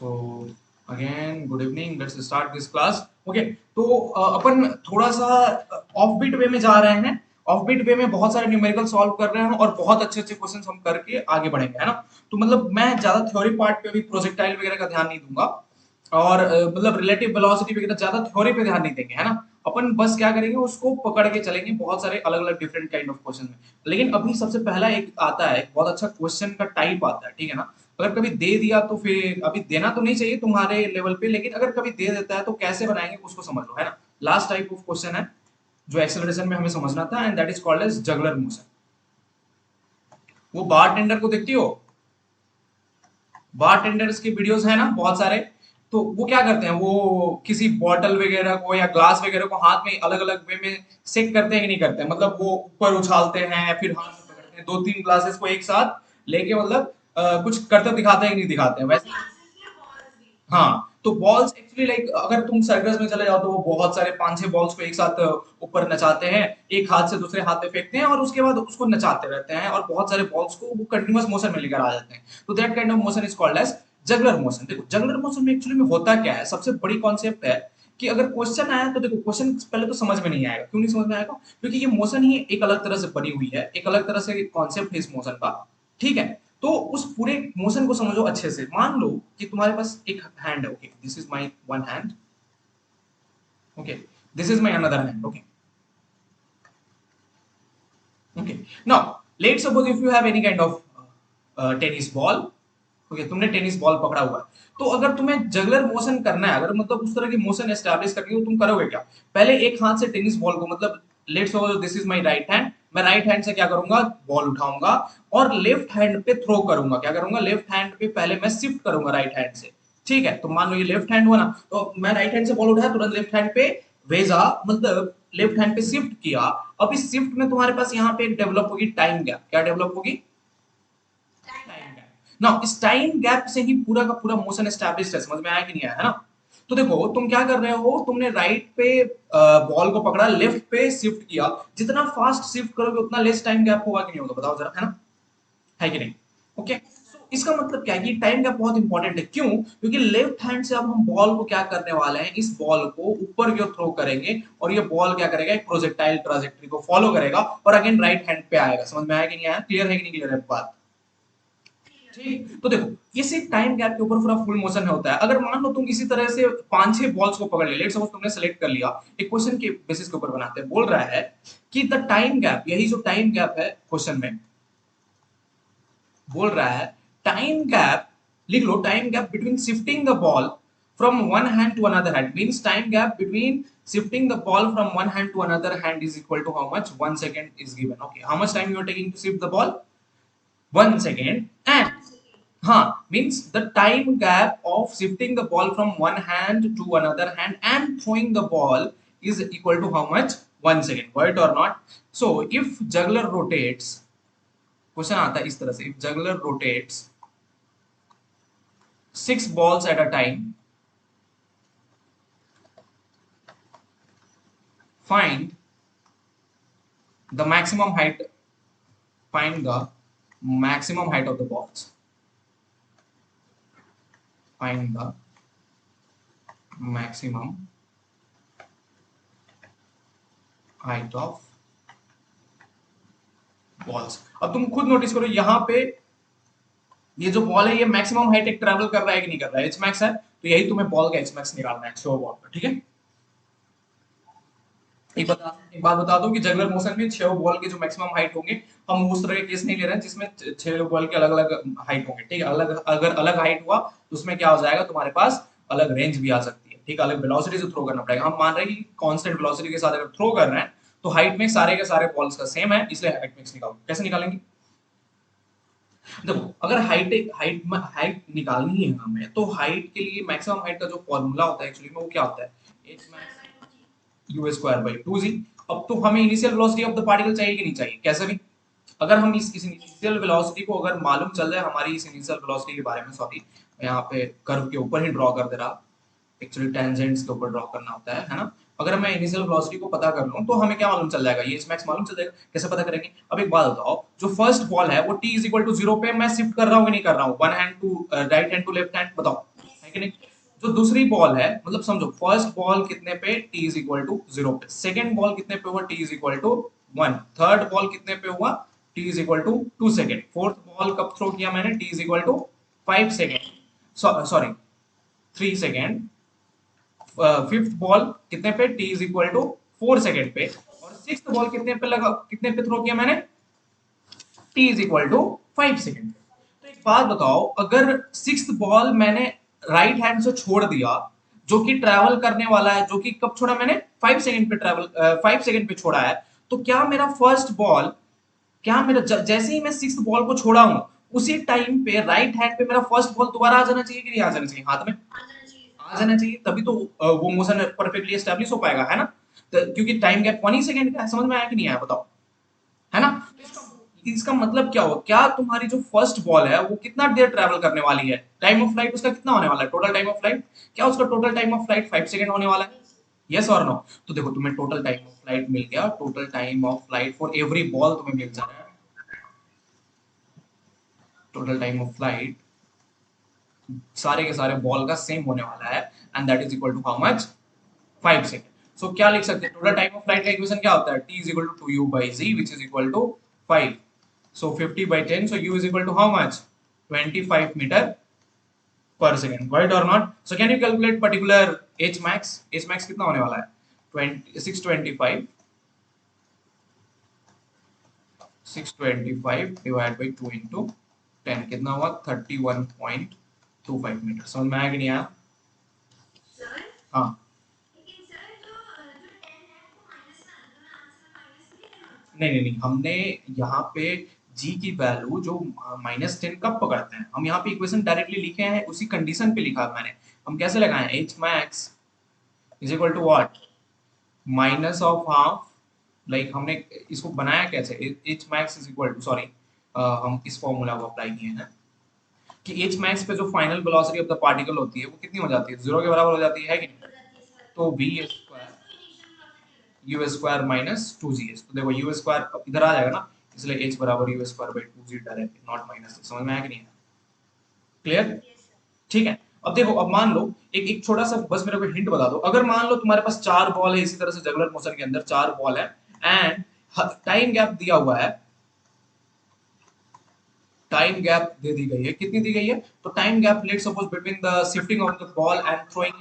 So again good evening, let's start this class. Okay, तो अपन थोड़ा सा ऑफ बीट वे में जा रहे हैं। ऑफ बीट वे में बहुत सारे न्यूमेरिकल सॉल्व कर रहे हैं और बहुत अच्छे अच्छे क्वेश्चंस हम करके आगे बढ़ेंगे, है ना। तो मतलब मैं ज्यादा थ्योरी पार्ट पे भी प्रोजेक्टाइल वगैरह का ध्यान नहीं दूंगा और मतलब रिलेटिव वेलोसिटी वगैरह ज्यादा थ्योरी पे ध्यान नहीं देंगे, है ना। अपन बस क्या करेंगे, उसको पकड़ के चलेंगे बहुत सारे अलग अलग डिफरेंट काइंड ऑफ क्वेश्चन में। लेकिन अभी सबसे पहला एक आता है, एक बहुत अच्छा क्वेश्चन का टाइप आता है, ठीक है ना। अगर कभी दे दिया तो फिर अभी देना तो नहीं चाहिए तुम्हारे लेवल पे, लेकिन अगर कभी दे देता है तो कैसे बनाएंगे उसको समझ लो, है ना। लास्ट टाइप ऑफ क्वेश्चन है जो एक्सेलरेशन में हमें समझना था, and that is called as juggler motion. वो बार टेंडर को देखती हो, बार टेंडर्स के वीडियोस है ना बहुत सारे। तो वो क्या करते हैं, वो किसी बॉटल वगैरह को या ग्लास वगैरह को हाथ में अलग अलग वे में सेक करते हैं कि नहीं करते हैं, मतलब वो ऊपर उछालते हैं फिर हाथ में पकड़ते हैं, दो तीन ग्लासेस को एक साथ लेके, मतलब कुछ करते दिखाते हैं कि नहीं दिखाते हैं वैसे। हाँ, तो बॉल्स एक्चुअली लाइक अगर तुम सर्कस में चले जाओ तो वो बहुत सारे पांच छह बॉल्स को एक साथ ऊपर नचाते हैं, एक हाथ से दूसरे हाथ पे फेंकते हैं और उसके बाद उसको नचाते रहते हैं और बहुत सारे बॉल्स को वो कंटिन्यूअस मोशन में लेकर आ जाते हैं। तो that kind of motion is called as juggler motion. देखो जगलर मोशन में एक्चुअली में होता क्या है, सबसे बड़ी कॉन्सेप्ट है कि अगर क्वेश्चन आया तो देखो क्वेश्चन पहले तो समझ में नहीं आएगा। क्यों नहीं समझ में आएगा? क्योंकि ये मोशन ही एक अलग तरह से बनी हुई है, एक अलग तरह से कॉन्सेप्ट है इस मोशन का, ठीक है। तो उस पूरे मोशन को समझो अच्छे से। मान लो कि तुम्हारे पास एक हैंड है, okay, this is my one hand, okay, this is my another hand, okay, okay. Now let's suppose if you have any kind of tennis ball, okay, तुमने टेनिस बॉल पकड़ा हुआ है। तो अगर तुम्हें जगलर मोशन करना है, अगर मतलब उस तरह की मोशन एस्टैब्लिश करनी है तो तुम करोगे क्या? पहले एक हाथ से टेनिस बॉल को, मतलब let's suppose this is my right hand, मैं राइट हैंड से क्या करूंगा, बॉल उठाऊंगा और लेफ्ट हैंड पे थ्रो करूंगा। क्या करूंगा? लेफ्ट हैंड पे पहले मैं शिफ्ट करूंगा राइट हैंड से, ठीक है। तो मान लो ये लेफ्ट हैंड हुआ ना, तो मैं राइट हैंड से बॉल उठाया, तुरंत लेफ्ट हैंड पे भेजा, मतलब लेफ्ट हैंड पे शिफ्ट किया। अब इस शिफ्ट में तुम्हारे पास यहाँ पे डेवलप होगी टाइम गैप। क्या डेवलप होगी? Time gap. नाउ इस टाइम गैप से ही पूरा का पूरा मोशन एस्टैब्लिश्ड है। समझ में आया कि नहीं आया, है ना। तो देखो तुम क्या कर रहे हो, तुमने राइट पे बॉल को पकड़ा, लेफ्ट पे शिफ्ट किया। जितना फास्ट शिफ्ट करोगे उतना लेस टाइम गैप होगा कि नहीं होगा, बताओ जरा, है ना, है कि नहीं? ओके, सो इसका मतलब क्या है कि टाइम गैप बहुत इंपॉर्टेंट है। क्यों? क्योंकि लेफ्ट हैंड से अब हम बॉल को क्या करने वाले हैं, इस बॉल को ऊपर की ओर थ्रो करेंगे और ये बॉल क्या करेगा, एक प्रोजेक्टाइल ट्राजेक्टरी को फॉलो करेगा और अगेन राइट हैंड पे आएगा। समझ में आया कि नहीं आया? क्लियर है कि नहीं क्लियर है बात? ठीक, तो देखो ये सिर्फ टाइम गैप के ऊपर पूरा फुल मोशन होता है। अगर मान लो तुम इसी तरह से पांच छह बॉल्स को पकड़ ले, लेट्स सपोज तुमने सेलेक्ट कर लिया, एक क्वेश्चन के बेसिस के ऊपर बनाते हैं, बोल रहा है कि द टाइम गैप, यही जो टाइम गैप है क्वेश्चन में बोल रहा है, टाइम गैप, लिख लो, time gap between shifting the ball from one hand to another hand means time gap between shifting the ball from one hand to another hand is equal to how much? 1 second is given. Okay, how much time you are taking to shift the ball? 1 second. And हाँ, means the time gap of shifting the ball from one hand to another hand and throwing the ball is equal to how much? 1 second. Right or not? So if juggler rotates, question आता है इस तरह से, if juggler rotates 6 balls at a time, find the maximum height, find the maximum height of the balls, find the maximum height of balls. अब तुम खुद notice करो यहाँ पे ये जो बॉल है ये मैक्सिमम हाइट एक ट्रैवल कर रहा है कि नहीं कर रहा है? एच मैक्स है, तो यही तुम्हें बॉल का एच मैक्स निकालना है छह बॉल का, ठीक है। एक बात बता दूं कि जगलर मोशन में छह बॉल के जो मैक्सिमम हाइट होंगे, हम उस तरह के केस नहीं ले रहे हैं जिसमें छह बॉल के अलग अलग हाइट होंगे, ठीक है। अलग, अगर अलग हाइट हुआ तो उसमें क्या हो जाएगा, तुम्हारे पास अलग रेंज भी आ सकती है, ठीक है। अलग वेलोसिटी से थ्रो करना पड़ेगा। हम मान रहे हैं कि कांस्टेंट वेलोसिटी के साथ अगर थ्रो कर रहे हैं तो हाइट में सारे के सारे बॉल्स का सेम है, इसलिए हाइट मिक्स निकालो। कैसे निकालेंगे? देखो अगर हाइट हाइट हाइट निकालनी है हमें, तो हाइट के लिए मैक्सिमम हाइट का जो फॉर्मूला होता है एक्चुअली में वो क्या होता है, H max you square by 2 जी। अब तो हमें initial velocity of the particle चाहिए कि नहीं चाहिए? कैसे भी अगर हम इस इनिशियल वेलोसिटी को अगर मालूम चल जाए, हमारी इस इनिशियल वेलोसिटी के बारे में, सॉरी यहाँ पे कर्व के ऊपर ही ड्रॉ कर दे रहा, एक्चुअली टेंजेंट्स के ऊपर ड्रॉ करना होता है ना। अगर मैं इनिशियल वेलोसिटी को पता कर लूं तो हमें क्या मालूम चल जाएगा, ये एच मैक्स मालूम चल जाएगा। कैसे पता करेंगे? अब एक बात बताओ, जो फर्स्ट बॉल है वो t इज इक्वल टू 0 पे मैं शिफ्ट कर रहा हूं कि नहीं कर रहा हूं, one hand to right hand to left hand, बताओ, है कि दूसरी बॉल है, मतलब समझो फर्स्ट बॉल कितने पे, t इज इक्वल टू 0 पे, सेकंड बॉल कितने पे हुआ, t is equal to 1, third ball कितने पे हुआ, t is equal to 2 second, fourth ball कब थ्रो किया मैंने, t is equal to 5 second, sorry 3 second, fifth ball कितने पे, t is equal to 4 second पे, और सिक्स्थ बॉल कितने पे लगा, कितने पे थ्रो किया मैंने, t is equal to 5 second. तो एक बात बताओ, अगर सिक्स्थ बॉल मैंने राइट हैंड से छोड़ दिया, जो कि ट्रैवल करने वाला है, जो कि कब छोड़ा मैंने, 5 सेकंड पे ट्रैवल, 5 सेकंड पे छोड़ा है, तो क्या मेरा फर्स्ट बॉल, क्या मेरा जैसे ही मैं सिक्स्थ बॉल को छोड़ा हूं, उसी टाइम पे राइट हैंड पे मेरा फर्स्ट बॉल दोबारा आ जाना चाहिए कि नहीं आ जाना चाहिए, हाथ में आ जाना चाहिए, तभी तो वो मोशन परफेक्टली एस्टेब्लिश हो पाएगा, है ना। क्योंकि टाइम गैप 1 ही सेकंड का है, समझ में आया कि नहीं आया बताओ, है ना। इसका मतलब क्या हो, क्या तुम्हारी जो फर्स्ट बॉल है वो कितना देर ट्रैवल करने वाली है, टाइम ऑफ फ्लाइट उसका कितना होने वाला है, टोटल टाइम ऑफ फ्लाइट, क्या उसका total time of flight 5 second होने वाला है, यस और नो। तो देखो तुम्हें टोटल टाइम ऑफ फ्लाइट मिल गया, total time of flight for every ball तुम्हें मिल जा रहा है, टोटल टाइम ऑफ फ्लाइट सारे के सारे बॉल का सेम होने वाला है, and that is equal to how much, 5 second. So क्या लिख सकते हैं, टोटल टाइम ऑफ फ्लाइट का इक्वेशन क्या होता है, t is equal to 2u by z which is equal to 5, so 50 by 10, so u is equal to how much, 25 meter per second, right or not? So can you calculate particular h max, h max कितना होने वाला है, 625 divided by 2 into 10 कितना हुआ, 31.25 metre, समझ में आया कि नहीं आया, हाँ। नहीं, हमने यहाँ पे g की वैल्यू जो -10 कब पकड़ते हैं, हम यहाँ पे इक्वेशन डायरेक्टली लिखे हैं, उसी कंडीशन पे लिखा है मैंने, हम कैसे लगाए, h max is equal to what, minus of half, like हमने इसको बनाया कैसे, h max is equal to, sorry हम इस फॉर्मूला को अप्लाई किए हैं कि h max पे जो final velocity of the particle होती है वो कितनी हो जाती है, 0 के बराबर हो जाती है कि नहीं, तो v square you square minus 2gh, तो देखो यू स्क्वायर इधर आ जाएगा ना, इसलिए h बराबर you square by 2g direct, not minus, समझ में आया कि नहीं, क्लियर, ठीक है। अब देखो, अब मान लो एक एक छोटा सा बस मेरे को हिंट बता दो, अगर मान लो तुम्हारे पास 4 बॉल है, इसी तरह से जगुलर मोशन के अंदर 4 बॉल है, एंड टाइम गैप दिया हुआ है, टाइम गैप दे दी गई है, कितनी दी गई है, तो time gap let suppose between the shifting of the ball and throwing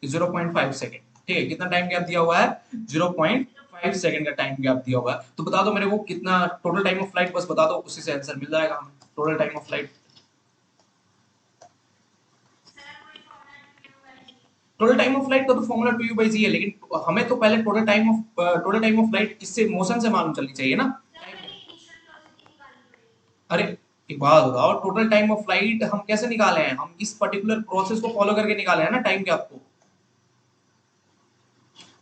it 0.5 second, ठीक है, कितना टाइम गैप दिया हुआ है, 0.5 सेकंड का टाइम गैप दिया हुआ है, तो बता दो मेरे को कितना टोटल टाइम ऑफ फ्लाइट, बस बता दो, उसी से आंसर मिल जाएगा हमें, total time of flight, total time of flight का तो फॉर्मूला 2u by g है, लेकिन हमें तो पहले टोटल टाइम ऑफ फ्लाइट इससे मोशन से मालूम चलनी चाहिए ना। अरे एक बात बताओ, टोटल टाइम ऑफ फ्लाइट हम कैसे निकाले हैं, हम इस पर्टिकुलर प्रोसेस को फॉलो करके निकाले हैं ना टाइम गैप को,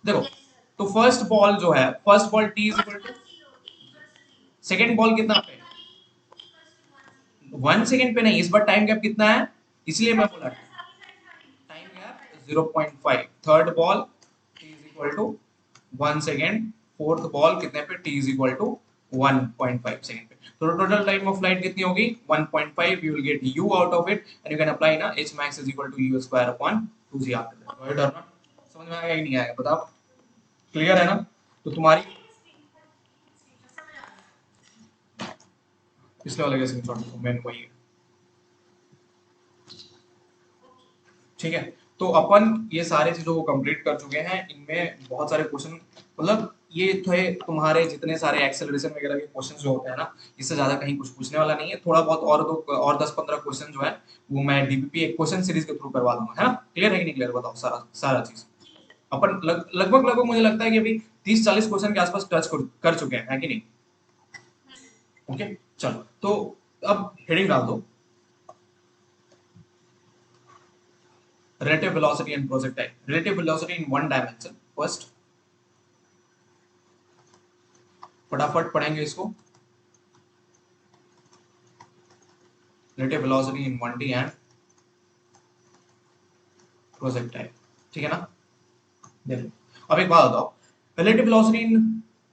देखो, तो फर्स्ट बॉल जो है, first ball t is equal to, second ball कितना पे, 1 सेकंड पे नहीं, इस बार टाइम गैप कितना है, इसलिए मैं बोला time gap 0.5, third ball t is equal to 1 second, fourth ball कितने पे, t is equal to 1.5 second पे, तो टोटल टाइम ऑफ फ्लाइट कितनी होगी, 1.5, you will get u out of it and you can apply ना h max is equal to u square upon 2g after that, right or not, समझ में आया कि नहीं आया बताओ, क्लियर है ना। तो तुम्हारी पिछले वाले का स्क्रीनशॉट मेन वही है, ठीक है। तो अपन ये सारे चीजों को कंप्लीट कर चुके हैं, इनमें बहुत सारे क्वेश्चन, मतलब ये थे तुम्हारे जितने सारे एक्सेलरेशन वगैरह के क्वेश्चन जो होते हैं ना, इससे ज्यादा कहीं कुछ पूछने वाला नहीं है, थोड़ा बहुत और दो और 10-15 क्वेश्चन जो है वो मैं डीपीपी एक क्वेश्चन सीरीज के थ्रू करवा दूंगा, है ना, क्लियर है कि नहीं क्लियर, बताओ सारा सारा चीज अपन लगभग मुझे लगता है कि अभी 30-40 क्वेश्चन के आसपास टच कर चुके हैं, है कि नहीं, ओके चलो, तो अब हेडिंग डाल दो, relative velocity and projectile, relative velocity in one dimension first, फटाफट पढ़ेंगे इसको, relative velocity in 1D and projectile, ठीक है ना। देखो अब एक बात बताओ, relative velocity in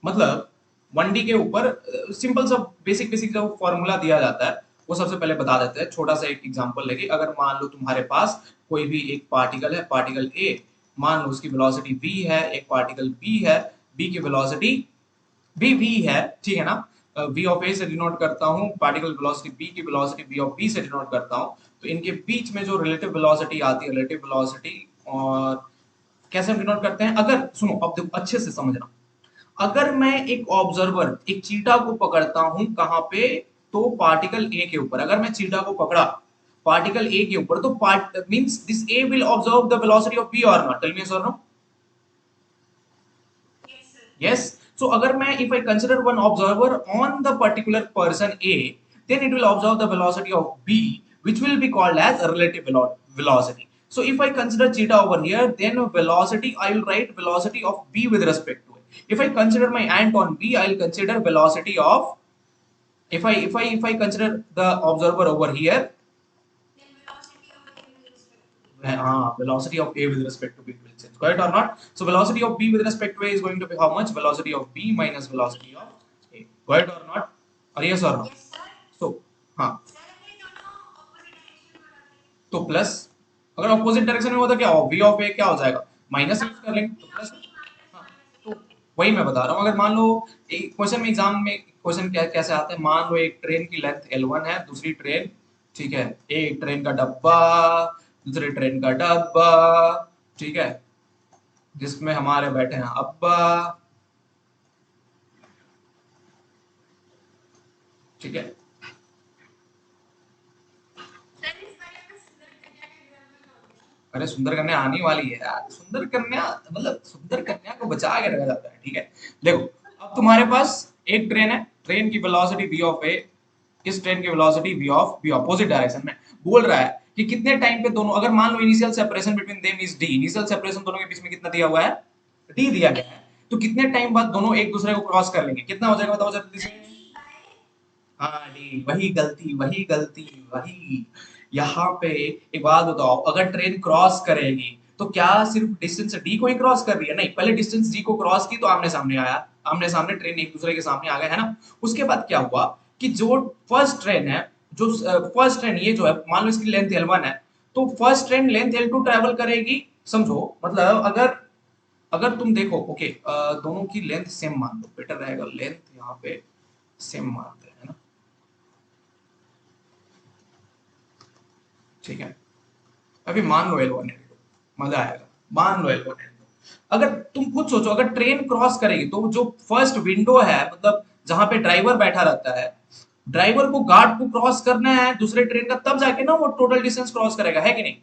मतलब 1D के ऊपर सिंपल सा बेसिक बेसिक जो फॉर्मूला दिया जाता है वो सबसे पहले बता देते हैं। छोटा सा एक एग्जांपल लेके, अगर मान लो तुम्हारे पास कोई भी एक पार्टिकल है, पार्टिकल ए, मान लो उसकी वेलोसिटी v है, एक पार्टिकल b है, b की वेलोसिटी भी v है, ठीक है ना। v ऑफ a से डिनोट करता हूँ, पार्टिकल वेलोसिटी b की वेलोसिटी v ऑफ b से डिनोट करता हूँ। तो इनके बीच में जो रिलेटिव वेलोसिटी आती है, रिलेटिव वेलोसिटी, और कैसे हम डिनोट करते हैं, अगर सुनो अब देखो अच्छे से समझना। अगर मैं एक ऑब्जर्वर, एक चीटा को पकड़ता हूं कहां पे, तो पार्टिकल ए के ऊपर, अगर मैं चीटा को पकड़ा पार्टिकल ए के ऊपर, तो part means this A will observe the velocity of B or not, tell me yes और नो। Yes. So अगर मैं if I consider one observer on the particular person A, then it will observe the velocity of B, which will be called as a relative velocity. So if I consider theta over here, then velocity, I will write velocity of B with respect to it. If I consider my ant on B, I will consider velocity of, if I consider the observer over here, velocity of A with respect to B will change, correct or not? So velocity of B with respect to A is going to be how much? Velocity of B minus velocity of A, correct or not? Or yes or no? Yes, sir. So हाँ, तो plus, अगर opposite direction में होता क्या हो, v of a क्या हो जाएगा, माइनस यूज कर लेंगे तो प्लस। हाँ, तो वही मैं बता रहा हूँ। अगर मान लो एक क्वेश्चन में, एग्जाम में क्वेश्चन कैसे आते हैं, मान लो एक ट्रेन की लेंथ L1 है, दूसरी ट्रेन, ठीक है, एक ट्रेन का डब्बा, दूसरे ट्रेन का डब्बा, ठीक है, जिसमें हमारे बैठे हैं अब्बा, ठीक है। अरे सुंदर कन्या आने वाली है यार, सुंदर कन्या मतलब सुंदर कन्या को बचा के रखा जाता है, ठीक है। देखो अब तुम्हारे पास एक ट्रेन है, ट्रेन की वेलोसिटी v ऑफ a, इस ट्रेन की velocity v of b, opposite direction में बोल रहा है कि कितने टाइम पे दोनों, अगर मान लो initial separation between them is d, initial separation दोनों के बीच में कितना दिया हुआ है, d दिया गया है, तो कितने टाइम बाद दोनों एक दूसरे को क्रॉस कर लेंगे, कितना हो जाएगा बताओ जल्दी से। हाँ डी, वही गलती वही गलती वही। यहाँ पे एक बात बताओ, अगर ट्रेन क्रॉस करेगी तो क्या सिर्फ डिस्टेंस डी को ही क्रॉस कर रही है, नहीं, पहले डिस्टेंस डी को क्रॉस की तो आमने सामने आया, आमने सामने ट्रेन एक दूसरे के सामने आ गए, है ना। उसके बाद क्या हुआ कि जो फर्स्ट ट्रेन है, जो फर्स्ट ट्रेन ये जो है, मान लो इसकी लेंथ L1 है, तो first train length L2 travel करेगी, समझो मतलब अगर, अगर तुम देखो ओके, दोनों की लेंथ सेम मान लो, बेटर रहेगा लेंथ यहाँ पे सेम मानते हैं ना, ठीक है। अभी मान लो L1 L2, मजा आएगा, मान लो L1 L2, अगर तुम खुद सोचो अगर ट्रेन क्रॉस करेगी तो जो फर्स्ट विंडो है, मतलब जहां पे ड्राइवर बैठा रहता है, ड्राइवर को गार्ड को क्रॉस करना है दूसरे ट्रेन का, तब जाके ना वो टोटल डिस्टेंस क्रॉस करेगा, है कि नहीं।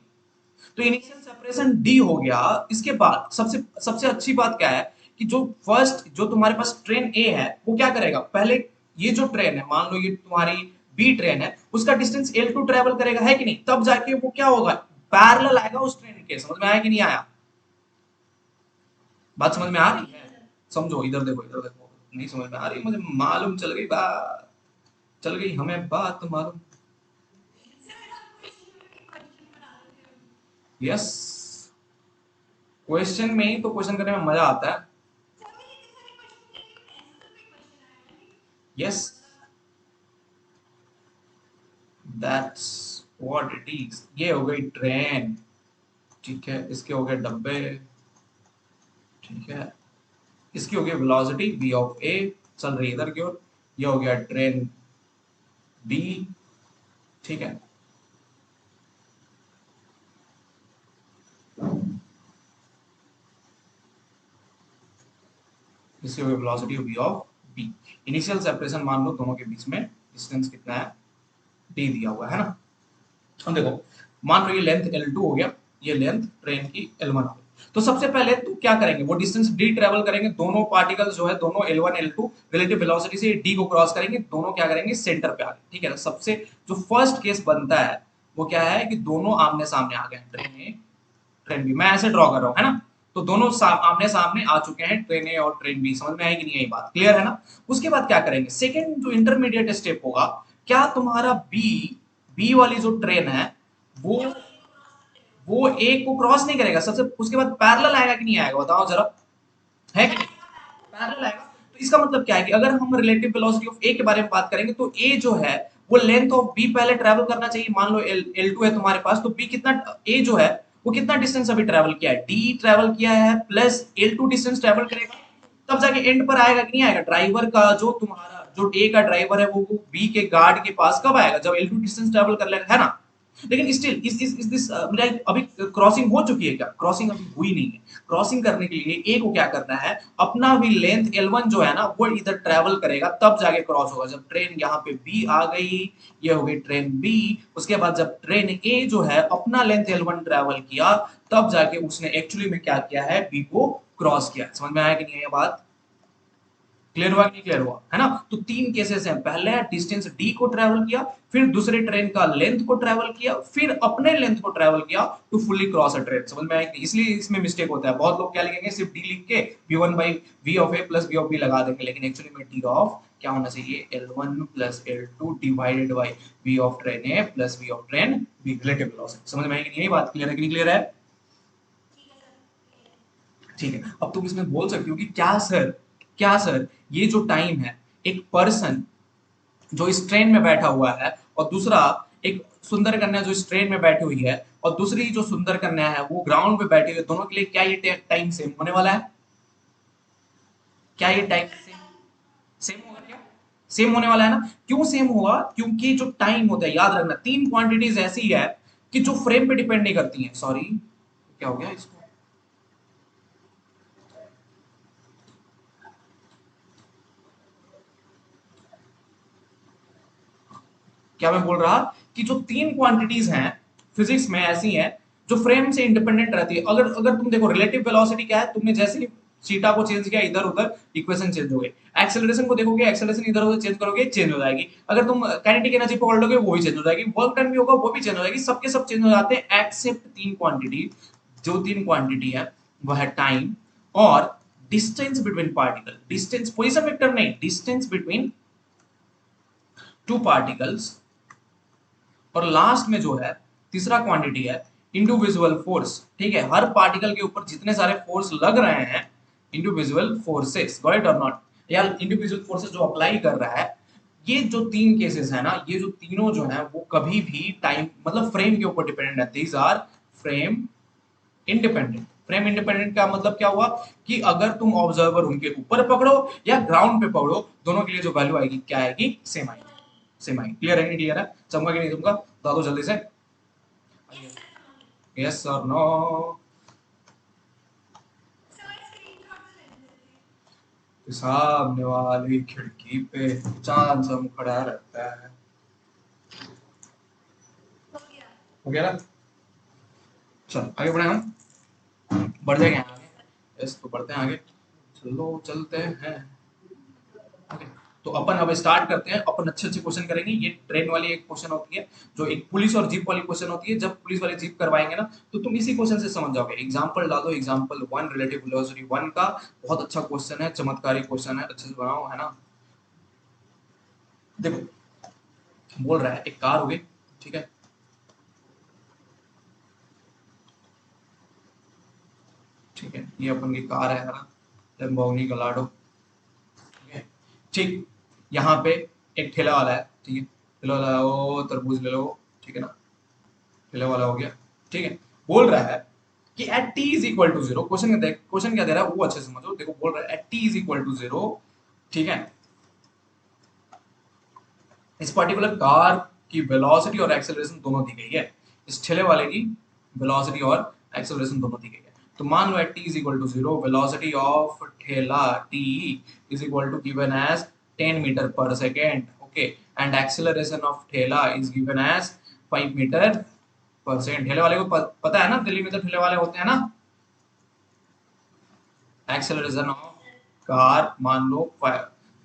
तो इनिशियल सेपरेशन डी हो गया। इसके बाद सबसे सबसे अच्छी बात क्या है कि जो फर्स्ट, जो तुम्हारे पास ट्रेन ए है, वो क्या करेगा, पहले ये जो ट्रेन है, मान लो ये तुम्हारी बी ट्रेन है, उसका डिस्टेंस L2 ट्रेवल करेगा, है कि नहीं, तब जाके वो क्या होगा, पैरेलल आएगा उस ट्रेन के। समझ में आया कि नहीं आया, बात समझ में आ रही है, समझो, इधर देखो इधर देखो, नहीं समझ में आ रही, मुझे मालूम चल गई बात, चल गई हमें बात मालूम। यस, क्वेश्चन में ही तो क्वेश्चन करने में मजा आता है। Yes, that's what it is. ये हो गई ट्रेन, ठीक है, इसके हो गए डब्बे, ठीक है, इसकी हो गई वेलोसिटी v ऑफ a, चल रही है इधर की ओर, ये हो गया ट्रेन b, ठीक है। इसकी हो गई velocity v of b। Initial separation मान लो दोनों के बीच में डिस्टेंस कितना है, d दिया हुआ है ना। अब देखो मान लो ये लेंथ L2 हो गया, ये लेंथ ट्रेन की L1 हो गई, तो सबसे पहले तो क्या करेंगे, वो डिस्टेंस d ट्रेवल करेंगे, दोनों पार्टिकल्स जो है दोनों L1 L2 रिलेटिव वेलोसिटी से d को क्रॉस करेंगे, दोनों क्या करेंगे, सेंटर पे आ गए, ठीक है ना। सबसे जो फर्स्ट केस बनता है वो क्या है कि दोनों आमने सामने आ गए, ट्रेन ए ट्रेन बी, मैं ऐसे ड्रॉ कर रहा हूँ, है ना। तो दोनों आमने सामने आ चुके हैं, ट्रेन ए और ट्रेन बी, समझ में आएगी नहीं, यही बात क्लियर है ना। उसके बाद क्या करेंगे, सेकेंड जो इंटरमीडिएट स्टेप होगा, क्या तुम्हारा बी, बी वाली जो ट्रेन है, वो वो ए को क्रॉस नहीं करेगा, सबसे उसके बाद पैरेलल आएगा कि नहीं आएगा, बताओ जरा, है कि नहीं, पैरेलल आएगा। तो इसका मतलब क्या है कि अगर हम रिलेटिव वेलोसिटी ऑफ ए के बारे में बात करेंगे, तो ए जो है वो लेंथ ऑफ बी पहले ट्रेवल करना चाहिए। मान लो L2 है तुम्हारे पास, तो बी कितना, ए जो है वो कितना डिस्टेंस अभी ट्रेवल किया है, डी ट्रेवल किया है प्लस L2 डिस्टेंस ट्रेवल करेगा, तब जाके एंड पर आएगा कि नहीं आएगा। ड्राइवर का जो तुम्हारा जो ए का ड्राइवर है वो बी के गार्ड के पास कब आएगा, जब L2 डिस्टेंस ट्रेवल कर लेगा, है ना। लेकिन स्टिल इस दिस अभी क्रॉसिंग हो चुकी है क्या, क्रॉसिंग अभी हुई नहीं है। क्रॉसिंग करने के लिए ए को क्या करना है, अपना भी लेंथ L1 जो है ना वो इधर ट्रेवल करेगा, तब जाके क्रॉस होगा। जब ट्रेन यहाँ पे बी आ गई, ये हो गई ट्रेन बी, उसके बाद जब ट्रेन ए जो है अपना लेंथ L1 ट्रेवल किया, तब जाके उसने एक्चुअली में क्या किया है, बी को क्रॉस किया। समझ में आया कि नहीं ये बात, क्लियर हुआ कि नहीं क्लियर हुआ, है ना। तो तीन केसेस हैं, पहले डिस्टेंस डी को ट्रेवल किया, फिर दूसरे ट्रेन का लेंथ को ट्रेवल किया, फिर अपने लेंथ को ट्रेवल किया to fully cross a train. समझ में आया कि, इसलिए इसमें मिस्टेक होता है। बहुत लोग क्या लिखेंगे, सिर्फ डी लिख के v1 by V of A plus V of B लगा देंगे, लेकिन एक्चुअली में डी ऑफ क्या होना चाहिए, L1 plus L2 divided by V of train A plus V of train B, relative velocity. समझ में आएगी कि यही बात क्लियर है कि नहीं क्लियर है। ठीक है, अब तुम इसमें बोल सकती हो कि क्या सर ये जो टाइम है, एक पर्सन जो इस ट्रेन में बैठा हुआ है और दूसरा एक सुंदर कन्या जो इस ट्रेन में बैठी हुई है और दूसरी जो सुंदर कन्या है वो ग्राउंड पे बैठी हुई है, दोनों के लिए क्या ये टाइम सेम होने वाला है, क्या ये टाइम सेम सेम होगा क्या, सेम होने वाला है ना। क्यों सेम होगा, क्योंकि जो टाइम होता है, याद रखना तीन क्वांटिटीज ऐसी है कि जो फ्रेम पे डिपेंड नहीं करती हैं। सॉरी, क्या हो गया इसको, क्या मैं बोल रहा कि जो तीन क्वांटिटीज हैं फिजिक्स में ऐसी हैं जो फ्रेम से इंडिपेंडेंट रहती है। अगर अगर तुम देखो रिलेटिव वेलोसिटी क्या है, तुमने जैसे ही थीटा को चेंज किया इधर उधर इक्वेशन चेंज हो गई। एक्सेलरेशन को देखोगे, एक्सेलरेशन इधर उधर चेंज करोगे चेंज हो जाएगी। अगर तुम काइनेटिक एनर्जी पकड़ लोगे वो भी चेंज हो जाएगी, वर्क डन भी होगा वो भी चेंज हो जाएगी, सबके सब चेंज हो जाते हैं एक्सेप्ट तीन क्वांटिटी। जो तीन क्वांटिटी है वह है टाइम और distance between particle, distance position vector नहीं, डिस्टेंस बिटवीन टू पार्टिकल्स, और लास्ट में जो है तीसरा क्वांटिटी है इंडिविजुअल फोर्स। ठीक है, हर पार्टिकल के ऊपर जितने सारे फोर्स लग रहे हैं, इंडिविजुअल फोर्सेस, गॉट इट और नॉट, या इंडिविजुअल फोर्सेस जो अप्लाई कर रहा है। ये जो तीन केसेस है ना, ये जो तीनों जो है वो कभी भी टाइम मतलब फ्रेम के ऊपर डिपेंडेंट है। These are frame independent. Frame independent का मतलब क्या हुआ कि अगर तुम ऑब्जर्वर उनके ऊपर पकड़ो या ग्राउंड पे पकड़ो, दोनों के लिए जो वैल्यू आएगी क्या आएगी, सेम आएगी। सेम आएगी, क्लियर है नहीं क्लियर है, समझ कि नहीं तुमका, बता दो जल्दी से, यस और नो। सामने वाली खिड़की पे चांद सा खड़ा रहता है, हो गया ना। चलो आगे बढ़े, हम बढ़ जाएंगे आगे, यस तो बढ़ते हैं आगे, चलो चलते हैं आगे। तो अपन अब स्टार्ट करते हैं, अपन अच्छे अच्छे क्वेश्चन करेंगे। ये ट्रेन वाली एक क्वेश्चन होती है, जो एक पुलिस और जीप वाली क्वेश्चन होती है। जब पुलिस वाली जीप करवाएंगे ना, तो तुम इसी क्वेश्चन से समझ जाओगे। एग्जांपल डालो, एग्जांपल 1 रिलेटिव वेलोसिटी 1 का बहुत अच्छा क्वेश्चन है, चमत्कारी क्वेश्चन है, अच्छे से बनाओ, है ना। देखो बोल रहा है एक कार होगी, ठीक है, ठीक है, ये अपन की कार है ना, लैम्बोर्गिनी गलाडो, ठीक है, ठीक। यहाँ पे एक ठेला वाला है, ठीक है, ठेला वाला, ओ तरबूज ले लो, ठीक है ना, ठेले वाला हो गया, ठीक है। बोल रहा है कि at T is equal to zero, question देख क्वेश्चन क्या दे रहा है वो अच्छे से समझो। देखो बोल रहा है at T is equal to zero, ठीक है, इस पर्टिकुलर कार की वेलोसिटी और एक्सेलरेशन दोनों दी गई है, इस ठेले वाले की वेलोसिटी और एक्सेलरेशन दोनों दी गई है। तो मान लो at T is equal to zero, velocity of ठेला t is equal to given as 10 metre per second, okay, and acceleration of ठेला is given as 5 metre per second. ठेले वाले को पता है ना, दिल्ली में तो ठेले वाले होते हैं ना। एक्सेलरेशन ऑफ कार मान लो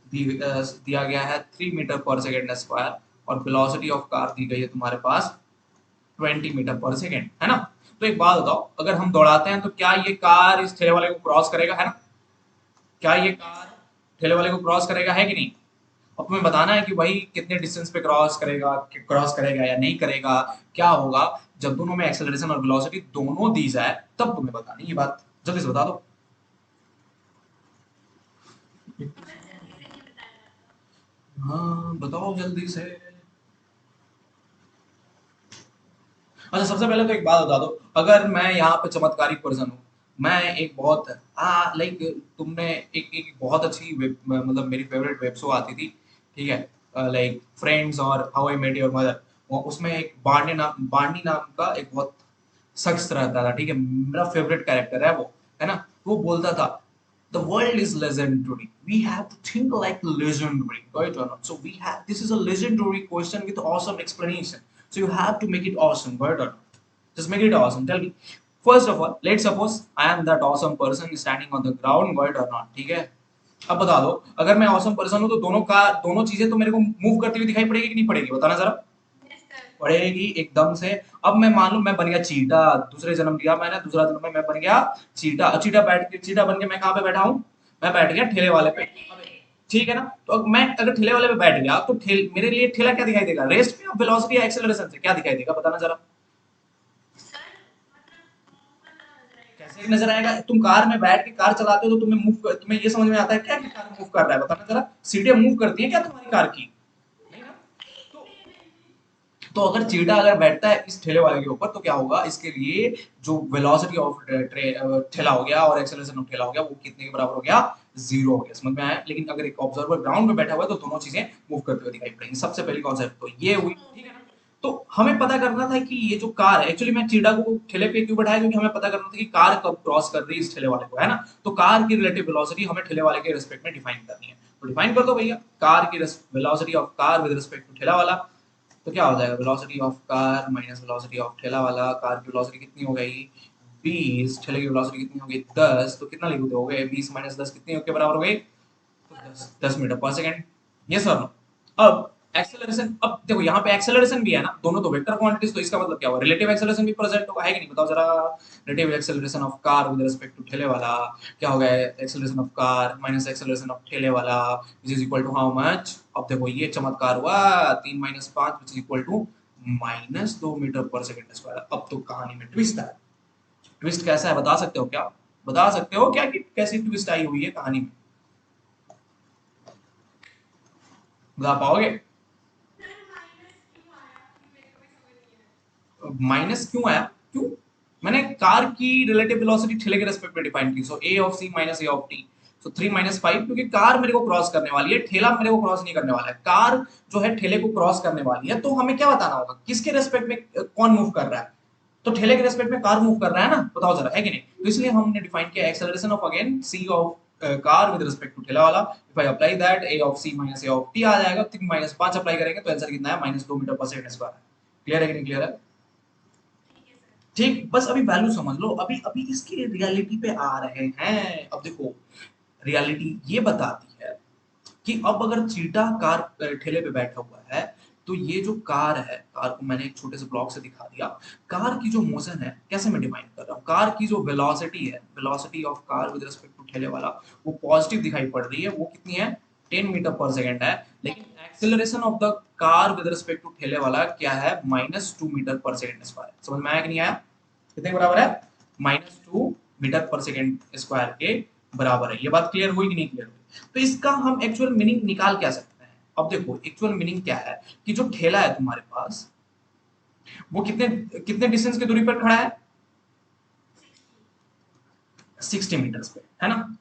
दिया गया है 3 मीटर पर सेकेंड स्क्वायर, और वेलोसिटी ऑफ कार दी गई है तुम्हारे पास 20 मीटर पर सेकेंड, है ना। तो एक बात बताओ, अगर हम दौड़ाते हैं तो क्या ये कार इस ठेले वाले को क्रॉस करेगा, है ना, क्या ये कार ठेले वाले को क्रॉस करेगा, है कि नहीं। अब तुम्हें बताना है कि भाई कितने डिस्टेंस पे क्रॉस करेगा या नहीं करेगा, क्या होगा जब दोनों में एक्सेलरेशन और वेलोसिटी दोनों दी जाए, तब तुम्हें बतानी ये बात, जल्दी से बता दो। हाँ बताओ जल्दी से। अच्छा, सबसे पहले तो एक बात बता दो, अगर मैं यहाँ पे चमत्कारिक पर्सन हूँ, मैं एक बहुत लाइक, तुमने एक बहुत अच्छी मतलब मेरी फेवरेट वेब शो आती थी, ठीक है, लाइक फ्रेंड्स और how I met your mother, वो उसमें एक बार्नी नाम का एक बहुत शख्स रहता था, ठीक है, मेरा फेवरेट कैरेक्टर है वो, है ना, वो बोलता था the world is legendary, we have to think like legendary, right or not? So we have, this is a legendary question with awesome explanation, so you have to make it awesome, right or not? Just make it awesome. Tell me, first of all, let's suppose I am that awesome person standing on the ground, right or not? ठीक है, अब बता दो, अगर मैं awesome person हूँ तो दोनों चीजें तो मेरे को मूव करती हुई दिखाई पड़ेगी कि नहीं पड़ेगी, बताना जरा। पड़ेगी एकदम से। अब मैं मान लूं मैं बन गया चीटा, दूसरे जन्म लिया मैंने, दूसरा जन्म में मैं बन गया चीटा, चीटा बन के मैं कहाँ पे बैठा हूँ, मैं बैठ गया ठेले वाले पे, ठीक है ना। तो अब मैं अगर ठेले वाले पे बैठ गया तो मेरे लिए ठेला क्या दिखाई देगा, रेस्ट में, वेलोसिटी या एक्सेलरेशन से क्या दिखाई देगा, बताना जरा। कैसे नजर आएगा, तुम कार में बैठ के कार चलाते हो तो तुम्हें ये समझ में आता है क्या कि कार मूव कर रहा है, बताना जरा। सीटें मूव करती है क्या तुम्हारी कार की, नहीं ना। तो अगर चीटा अगर बैठता है इस ठेले वाले के ऊपर तो क्या होगा, इसके लिए जो वेलोसिटी ऑफ ठेला हो गया और एक्सेलरेशन ऑफ ठेला हो गया वो कितने के बराबर हो गया, जीरो हो गया, समझ में आया। लेकिन अगर एक ऑब्जर्वर ग्राउंड में बैठा हुआ है तो दोनों चीजें मूव करते हुए दिखाई पड़ेंगी। सबसे पहली कॉन्सेप्ट तो ये हुई, ठीक है ना। तो हमें पता करना था कि ये जो कार है, एक्चुअली मैं चीटा को ठेले पे क्यों बैठाया, क्योंकि हमें पता करना था कि कार कब क्रॉस कर रही है इस ठेले वाले को, है ना। तो कार की रिलेटिव वेलोसिटी हमें ठेले वाले के रिस्पेक्ट में डिफाइन करनी है, तो डिफाइन कर दो भैया, कार की velocity of car with respect to ठेला वाला। तो क्या हो जाएगा, velocity of car minus velocity of ठेला वाला, कार की वेलोसिटी कितनी हो गई 20, ठेले की वेलोसिटी कितनी हो गई 10, तो कितना लिखोगे, हो गए 20 माइनस 10 कितनी के बराबर हो गई, तो 10 मीटर पर सेकंड। ये सर नो। अब एक्सेलरेशन, अब देखो यहाँ पे एक्सेलरेशन भी है ना, दोनों तो वेक्टर क्वांटिटीज, तो इसका मतलब क्या हुआ, रिलेटिव एक्सेलरेशन भी प्रेजेंट होगा, है कि नहीं, बताओ जरा। Relative acceleration of car with respect to ठेले वाला क्या हो गया, acceleration of car minus acceleration of ठेले वाला which is equal to how much. अब देखो ये चमत्कार हुआ, 3 minus 5 which is equal to -2 meter पर सेकंड स्क्वायर। अब तो कहानी में ट्विस्ट है। ट्विस्ट कैसा है बता सकते हो क्या, बता सकते हो क्या कि कैसी ट्विस्ट आई हुई है कहानी में, बता पाओगे। माइनस क्यों आया, क्यों, मैंने कार की रिलेटिव वेलोसिटी ठेले के रेस्पेक्ट में डिफाइन की, so a of c minus a of t, so 3 minus 5, क्योंकि कार मेरे को क्रॉस करने वाली है, ठेला मेरे को क्रॉस नहीं करने वाला है, कार जो है ठेले को क्रॉस करने वाली है, तो हमें क्या बताना होगा किसके रेस्पेक्ट में कौन मूव कर रहा है, तो ठेले के रेस्पेक्ट में कार मूव कर रहा है ना, बताओ जरा, है कि नहीं। तो इसलिए हमने डिफाइन किया acceleration of again c of car with respect to ठेला वाला, if I apply that a of c minus a of t आ जाएगा, 3 माइनस 5 अप्लाई करेंगे तो आंसर कितना है, -2 मीटर पर सेकंड स्क्वायर। क्लियर है कि नहीं क्लियर है, ठीक, बस अभी वैल्यू समझ लो, अभी अभी इसकी रियलिटी पे आ रहे हैं। अब देखो, रियलिटी ये बताती है कि अब अगर चीटा कार ठेले पे बैठा हुआ है, तो ये जो कार है, कार को मैंने एक छोटे से ब्लॉक से दिखा दिया, कार की जो मोशन है कैसे मैं डिफाइन कर रहा हूँ, कार की जो वेलोसिटी है, velocity of car with respect to ठेले वाला, वो पॉजिटिव दिखाई पड़ रही है, वो कितनी है 10 मीटर पर सेकेंड है, लेकिन acceleration of the car with respect to ठेले वाला क्या है, -2 मीटर पर सेकेंड स्क्वायर। समझ में आया कि नहीं आया, कितने के बराबर है, -2 मीटर पर सेकेंड स्क्वायर के बराबर है। ये बात क्लियर हुई कि नहीं क्लियर हुई, तो इसका हम एक्चुअल मीनिंग निकाल क्या सकते हैं। अब देखो एक्चुअल मीनिंग क्या है कि जो ठेला है तुम्हारे पास, वो कितने कितने डिस्टेंस की दूरी पर खड़ा है, 60 मीटर पे, है ना।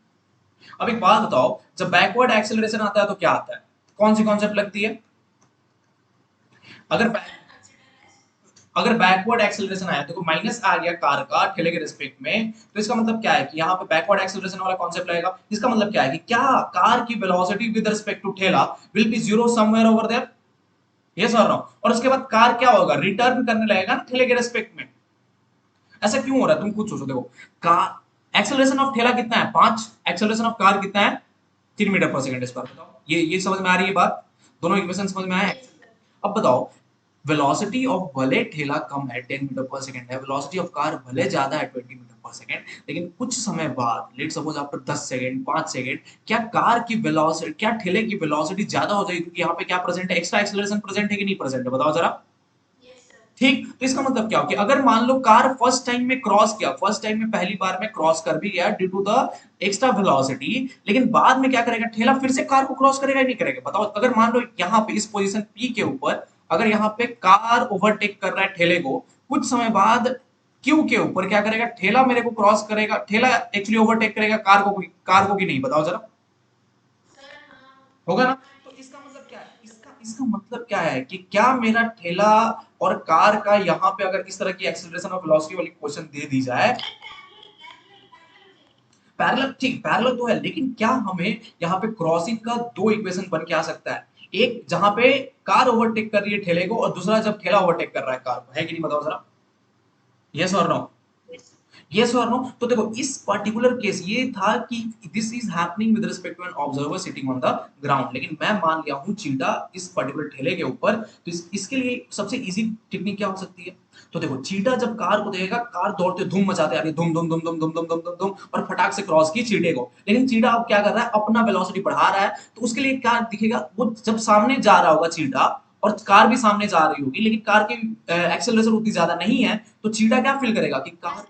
अब एक बात बताओ, जब बैकवर्ड एक्सेलरेशन आता है तो क्या आता है, कौन सी कॉन्सेप्ट लगती है, अगर अगर बैकवर्ड एक्सेलरेशन आया, देखो माइनस आ गया कार का ठेले के रिस्पेक्ट में, तो इसका मतलब क्या है कि यहाँ पे बैकवर्ड एक्सेलरेशन वाला कॉन्सेप्ट लगेगा। इसका मतलब क्या है कि क्या कार की वेलोसिटी विद रिस्पेक्ट टू ठेला will be zero somewhere over there, yes और नो। और उसके बाद कार क्या होगा, रिटर्न करने लगेगा ना ठेले के रिस्पेक्ट में। ऐसा क्यों हो रहा है तुम खुद सोचो, देखो कार एक्सेलरेशन ऑफ ठेला कितना है 5, एक्सेलरेशन ऑफ कार कितना है 3 मीटर पर सेकंड स्क्वायर, बताओ ये समझ में आ रही है बात, दोनों इक्वेशन समझ में आए। अब बताओ, वेलोसिटी ऑफ भले ठेला कम है 10 मीटर पर सेकंड है, वेलोसिटी ऑफ कार भले ज्यादा है 20 मीटर पर सेकंड, लेकिन कुछ समय बाद let suppose after 10 second 5 second, क्या कार की वेलोसिटी, क्या ठेले की वेलोसिटी ज्यादा हो जाएगी, क्योंकि यहाँ पे क्या प्रेजेंट है, एक्स्ट्रा एक्सेलरेशन प्रेजेंट है कि नहीं प्रेजेंट है, बताओ जरा। ठीक, तो इसका मतलब क्या हो कि अगर मान लो कार फर्स्ट टाइम में क्रॉस किया, फर्स्ट टाइम में पहली बार में क्रॉस कर भी गया due to the extra velocity, लेकिन बाद में क्या करेगा, ठेला फिर से कार को क्रॉस करेगा नहीं करेगा, बताओ। अगर मान लो यहाँ पे इस पोजीशन पी के ऊपर अगर यहाँ पे कार ओवरटेक कर रहा है ठेले को, कुछ समय बाद क्यू के ऊपर क्या करेगा, ठेला मेरे को क्रॉस करेगा, ठेला एक्चुअली ओवरटेक करेगा कार को की नहीं, बताओ जरा, होगा ना। तो इसका मतलब क्या है, इसका मतलब क्या है कि क्या मेरा ठेला और कार का यहाँ पे अगर इस तरह की एक्सेलरेशन और वेलोसिटी वाली क्वेश्चन दे दी जाए, पैरेलल, ठीक पैरेलल तो है, लेकिन क्या हमें यहाँ पे क्रॉसिंग का दो इक्वेशन बन के आ सकता है, एक जहां पे कार ओवरटेक कर रही है ठेले को, और दूसरा जब ठेला ओवरटेक कर रहा है कार को, है कि नहीं, बताओ जरा, यस और नो, यस और नो। तो देखो इस पर्टिकुलर केस ये था कि this is happening with respect to an observer sitting on the ground, लेकिन मैं मान लिया हूं चीटा इस पर्टिकुलर ठेले के ऊपर, तो इसके लिए सबसे इजी टेक्निक क्या हो सकती है। तो देखो चीटा जब कार को देखेगा, कार दौड़ते धूम मचाते आ रही है, धूम धूम धूम धूम धूम धूम धूम धूम धूम, और फटाक से क्रॉस की चीटे को, लेकिन चीटा अब क्या कर रहा है, अपना वेलोसिटी बढ़ा रहा है, तो उसके लिए क्या दिखेगा, वो जब सामने जा रहा होगा चीटा, और कार भी सामने जा रही होगी, लेकिन कार की एक्सेलरेशन उतनी ज्यादा नहीं है, तो चीटा क्या फील करेगा कि कार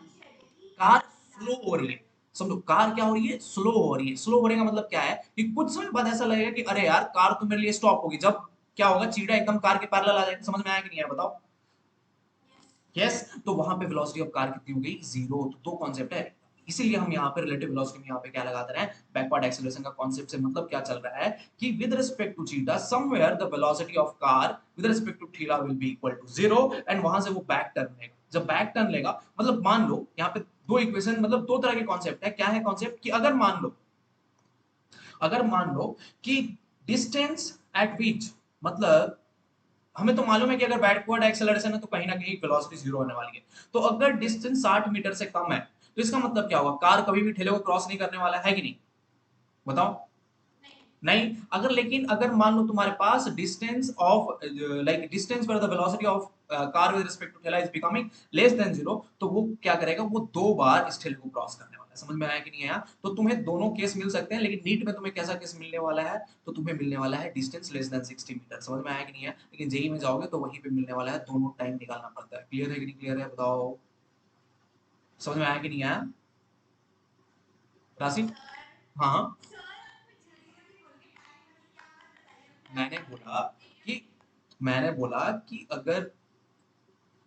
कार स्लो हो रही है, समझो कार क्या हो रही है, स्लो हो रही है। स्लो होने का मतलब क्या है कि कुछ समय बाद ऐसा लगेगा कि अरे यार कार तो मेरे लिए स्टॉप होगी, जब क्या होगा, चीटा एकदम कार के पैरेलल आ जाएगा, समझ में आया कि नहीं आया, बताओ, यस। तो वहां पे वेलोसिटी ऑफ कार कितनी हो गई, जीरो। तो दो कॉन्सेप्ट है, इसीलिए हम यहाँ पे रिलेटिव वेलोसिटी में यहाँ पे क्या लगाते रहे, बैकवर्ड एक्सेलरेशन का कॉन्सेप्ट से मतलब क्या चल रहा है कि with respect to cheetah somewhere the velocity of car with respect to theta will be equal to zero, and वहां से वो बैक टर्न लेगा, जब बैक टर्न लेगा मतलब मान लो यहाँ पे दो इक्वेशन, मतलब दो तरह के कॉन्सेप्ट है, क्या है कॉन्सेप्ट कि अगर मान लो कि डिस्टेंस एट विच, मतलब हमें तो मालूम है कि अगर बैकवर्ड एक्सेलरेशन है तो कहीं ना कहीं वेलोसिटी जीरो होने वाली है, तो अगर डिस्टेंस 60 मीटर से कम है, तो इसका मतलब क्या होगा, कार कभी भी ठेले को क्रॉस नहीं करने वाला है कि नहीं, बताओ, नहीं। अगर लेकिन अगर मान लो तुम्हारे पास डिस्टेंस ऑफ लाइक डिस्टेंस पर the velocity of car with respect to ठेला is becoming less than zero, तो वो क्या करेगा, वो दो बार इस ठेले को क्रॉस करने वाला है, समझ में आया कि नहीं आया। तो तुम्हें दोनों केस मिल सकते हैं, लेकिन नीट में तुम्हें कैसा केस मिलने वाला है, तो तुम्हें मिलने वाला है डिस्टेंस लेस देन 60 मीटर, समझ में आया कि नहीं है। लेकिन जेई में जाओगे तो वहीं पे मिलने वाला है, दोनों टाइम निकालना पड़ता है। क्लियर है कि नहीं क्लियर है, बताओ, समझ में आया कि नहीं आया, राशि, हाँ हाँ। मैंने बोला कि मैंने बोला कि अगर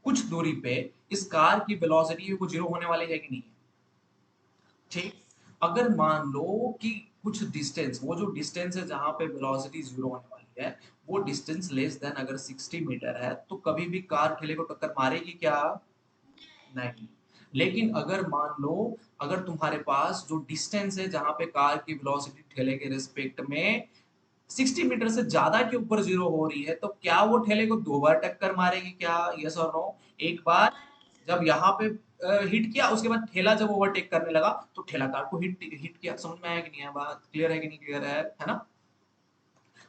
कुछ दूरी पे इस कार की वेलोसिटी है वो जीरो होने वाली है कि नहीं है, ठीक। अगर मान लो कि कुछ डिस्टेंस, वो जो डिस्टेंस है जहां पे वेलोसिटी जीरो होने वाली है, वो डिस्टेंस लेस देन अगर 60 मीटर है, तो कभी भी कार ठेले को टक्कर मारेगी क्या, नहीं। लेकिन अगर मान लो, अगर तुम्हारे पास जो डिस्टेंस है जहां पे कार की वेलोसिटी ठेले के रिस्पेक्ट में 60 मीटर से ज्यादा के ऊपर जीरो हो रही है, तो क्या वो ठेले को दो बार टक्कर मारेगी क्या, यस और नो। एक बार जब यहाँ पे हिट किया, उसके बाद ठेला जब ओवरटेक करने लगा, तो ठेला कार को हिट हिट किया, समझ में आया कि नहीं आया, बात क्लियर है कि नहीं क्लियर है ना।